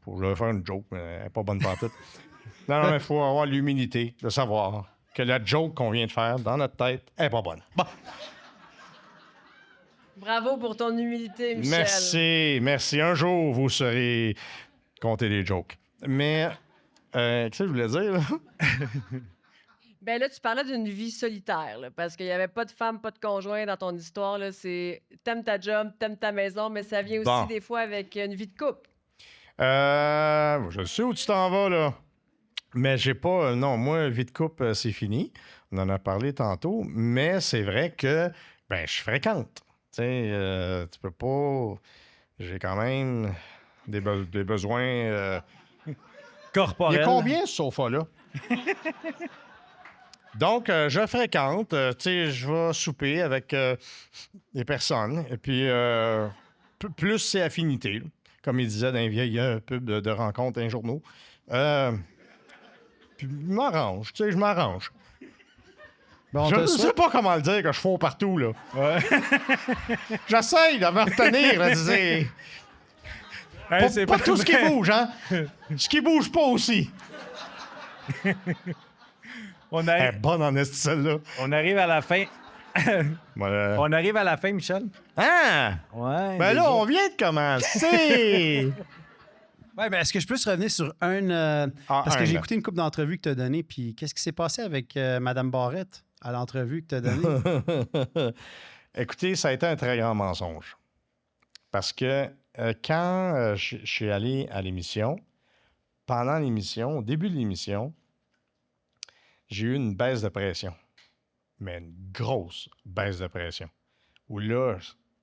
vais faire une joke, mais elle n'est pas bonne partout. Non, mais il faut avoir l'humilité de savoir que la joke qu'on vient de faire dans notre tête n'est pas bonne. Bon. Bravo pour ton humilité, Michel. Merci. Un jour, vous saurez compter des jokes. Mais... qu'est-ce que je voulais dire, là? Ben là, tu parlais d'une vie solitaire, là, parce qu'il n'y avait pas de femme, pas de conjoint dans ton histoire. Là, c'est t'aimes ta job, t'aimes ta maison, mais ça vient aussi des fois avec une vie de couple. Je sais où tu t'en vas, là. Mais j'ai pas... non, moi, vie de couple, c'est fini. On en a parlé tantôt. Mais c'est vrai que, je fréquente. Tu sais, tu peux pas... J'ai quand même des besoins... Corporel. Il y a combien ce sofa-là? Donc, je fréquente. Tu sais, je vais souper avec des personnes. Et puis, plus c'est affinité. Comme il disait dans les vieilles pubs de rencontres un journaux. Puis, je m'arrange. Tu sais, je m'arrange. Bon, Je ne sais pas comment le dire que je fous partout, là. Ouais. J'essaye de me retenir, là, de dire... Hey, pas tout ce qui bouge, hein? Ce qui bouge pas aussi. On Elle est arrive, bonne en esti, celle-là. on arrive à la fin. Voilà. On arrive à la fin, Michel. Hein? Ouais. Ben là, on vient de commencer. Oui, mais est-ce que je peux se revenir sur parce que j'ai écouté une couple d'entrevues que tu as données, puis qu'est-ce qui s'est passé avec Mme Barrette à l'entrevue que tu as donnée? Écoutez, ça a été un très grand mensonge. Parce que quand je suis allé à l'émission, pendant l'émission, au début de l'émission, j'ai eu une baisse de pression. Mais une grosse baisse de pression. Où là,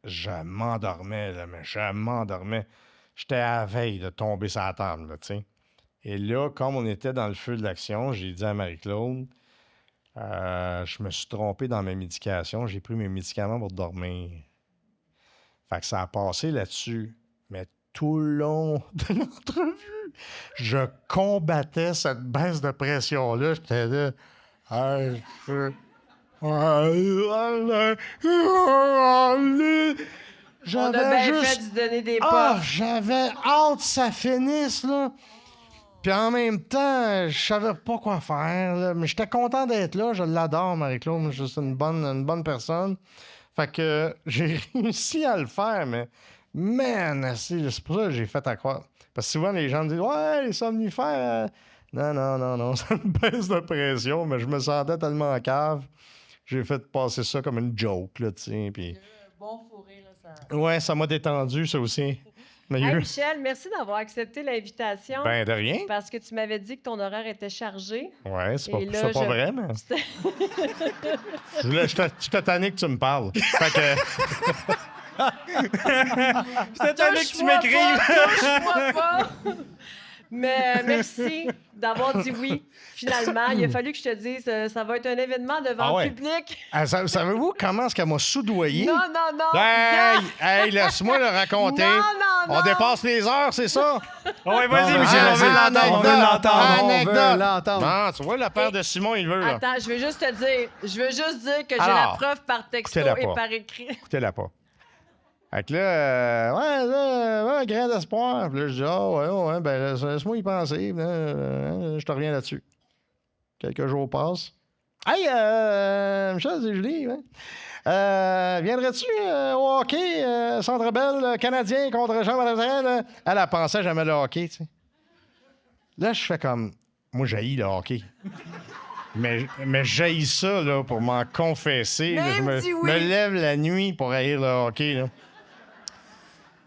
je m'endormais, là, mais je m'endormais. J'étais à la veille de tomber sur la table, là, tu sais. Et là, comme on était dans le feu de l'action, j'ai dit à Marie-Claude, je me suis trompé dans mes médications. J'ai pris mes médicaments pour dormir. Fait que ça a passé là-dessus. Mais tout le long de l'entrevue, je combattais cette baisse de pression-là. J'étais là... On a bien fait de se donner des puffs. J'avais hâte que ça finisse, là. Puis en même temps, je savais pas quoi faire, là. Mais j'étais content d'être là. Je l'adore, Marie-Claude. C'est une bonne personne. Fait que j'ai réussi à le faire, mais... Man, c'est pour ça que j'ai fait à croire. Parce que souvent, les gens me disent « Ouais, les somnifères... Non, c'est une baisse de pression. » Mais je me sentais tellement en cave. J'ai fait passer ça comme une joke, là, tu sais, puis... Bon fou rire, là, ça... Ouais, ça m'a détendu, ça aussi. Mais Hey, Michel, merci d'avoir accepté l'invitation. Ben, de rien. Parce que tu m'avais dit que ton horaire était chargé. Ouais, c'est Et là, pas vrai, mais... J'étais tanné que tu me parles. Fait que... J'étais tanné que tu m'écrives. Touche-moi pas! Mais merci d'avoir dit oui, finalement. Il a fallu que je te dise, ça va être un événement devant le public. Savez-vous comment est-ce qu'elle m'a soudoyé? Non. Hey, laisse-moi le raconter. Non. On dépasse les heures, c'est ça? Ouais, vas-y, Bon, Michel, on veut l'entendre. On veut l'entendre. Anecdote. Non, tu vois, le père de Simon, il veut, là. Attends, je veux juste dire que j'ai Alors, la preuve par texto écoutez-la et pas. par écrit. Écoutez-la pas. Fait que là, un grain d'espoir. Puis là, je dis, ouais, ben laisse-moi y penser. Je te reviens là-dessus. Quelques jours passent. Hey, Michel, c'est Julie. Hein? Viendrais-tu au hockey, Centre Bell, Canadien contre Jean Valentine? Elle a pensé jamais le hockey, tu sais. Là, je fais comme, moi, j'haïs le hockey. Mais j'haïs ça, là, pour m'en confesser. Là, je me lève la nuit pour haïr le hockey, là.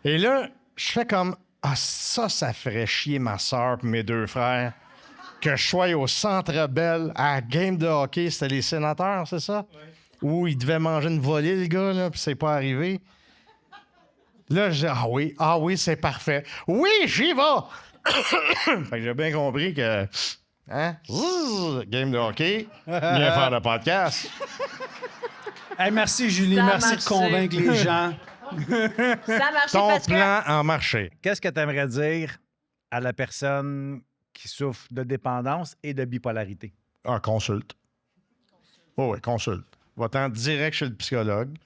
Et là, je fais comme, ah, ça ferait chier ma soeur et mes 2 frères. Que je sois au Centre Bell à la game de hockey, c'était les Sénateurs, c'est ça? Oui. Où il devait manger une volée, le gars, là, puis c'est pas arrivé. Là, je dis, ah oui, c'est parfait. Oui, j'y vais! Fait que j'ai bien compris que, hein, game de hockey, viens faire le podcast. Hey, merci, Julie. Ça a Merci de marché. convaincre les gens. Ça a marché Ton parce que... plan a marché. Qu'est-ce que tu aimerais dire à la personne qui souffre de dépendance et de bipolarité? Ah, consulte. Oui, consulte. Va-t'en direct chez le psychologue.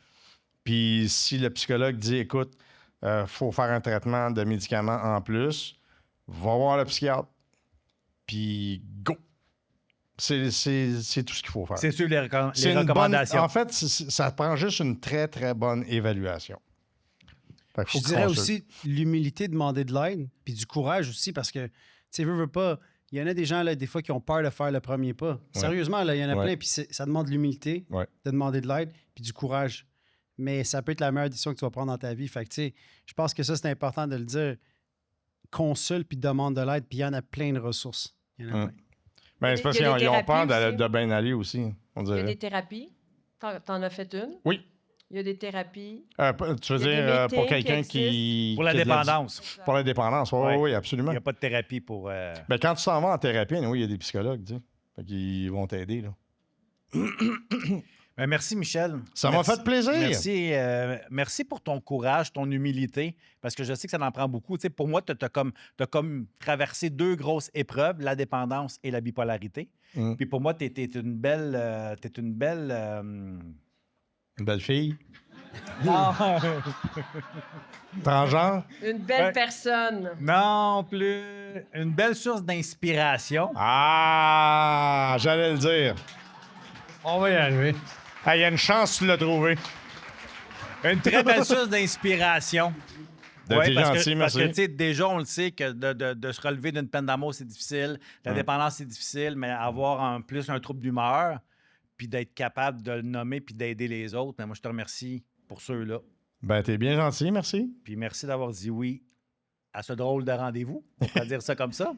Puis si le psychologue dit, écoute, faut faire un traitement de médicaments en plus, va voir le psychiatre. Puis go! C'est tout ce qu'il faut faire. C'est sûr, les C'est une recommandations. en fait, ça prend juste une très, très bonne évaluation. Fait qu'il faut Je que dirais consulte. aussi l'humilité de demander de l'aide, puis du courage aussi, parce que, tu sais, veux pas, il y en a des gens, là, des fois, qui ont peur de faire le premier pas. Sérieusement, là, il y en a plein, puis ça demande de l'humilité, de demander de l'aide, puis du courage. Mais ça peut être la meilleure décision que tu vas prendre dans ta vie. Fait que, tu sais, je pense que ça, c'est important de le dire. Consulte, puis demande de l'aide, puis il y en a plein de ressources. Il y en a plein. Ben, c'est parce Il y a qu'ils des ont peur thérapies aussi. de bien aller aussi, on Il y a dirait. des thérapies. T'en as fait une. Oui. Il y a des thérapies. Tu veux Il y a des dire pour meetings quelqu'un qui qui... Pour la qui a de dépendance. Pour la dépendance, oui, Ouais. oui, Il absolument. n'y a pas de thérapie pour... Ben, quand tu t'en vas en thérapie, oui, il y a des psychologues, tu sais. Fait qu'ils vont t'aider, là. Ben, merci, Michel. Ça m'a Merci. fait plaisir. Merci, merci pour ton courage, ton humilité, parce que je sais que ça en prend beaucoup. Tu sais, pour moi, tu as comme traversé 2 grosses épreuves, la dépendance et la bipolarité. Puis pour moi, tu es une belle... Une belle fille. Non, Transgenre. Une belle Ouais. personne. non plus. Une belle source d'inspiration. Ah, j'allais le dire. On va y arriver. Ah, il y a une chance que tu l'as trouvé. Une très belle source d'inspiration. T'es Ouais, parce gentil, que, parce que, merci. tu sais, déjà, on le sait que de se relever d'une peine d'amour, c'est difficile. La dépendance, c'est difficile, mais avoir en plus un trouble d'humeur, puis d'être capable de le nommer, puis d'aider les autres, mais moi, je te remercie pour ceux-là. Ben, t'es bien gentil, merci. Puis merci d'avoir dit oui à ce drôle de rendez-vous. On peut dire ça comme ça.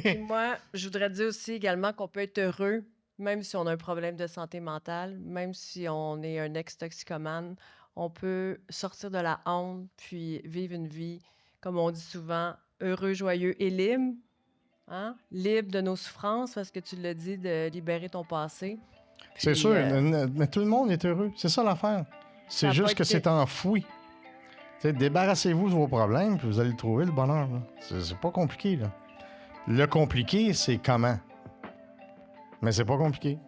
Puis moi, je voudrais dire aussi également qu'on peut être heureux, même si on a un problème de santé mentale, même si on est un ex-toxicomane, on peut sortir de la honte, puis vivre une vie, comme on dit souvent, heureux, joyeux et libre. Hein? Libre de nos souffrances, parce que tu l'as dit, de libérer ton passé. C'est Puis, sûr, mais tout le monde est heureux. C'est ça l'affaire. C'est Ça a juste pas que été- c'est enfoui. Tu sais, débarrassez-vous de vos problèmes, puis vous allez trouver le bonheur. Là. C'est pas compliqué. Là. Le compliqué, c'est comment. Mais c'est pas compliqué.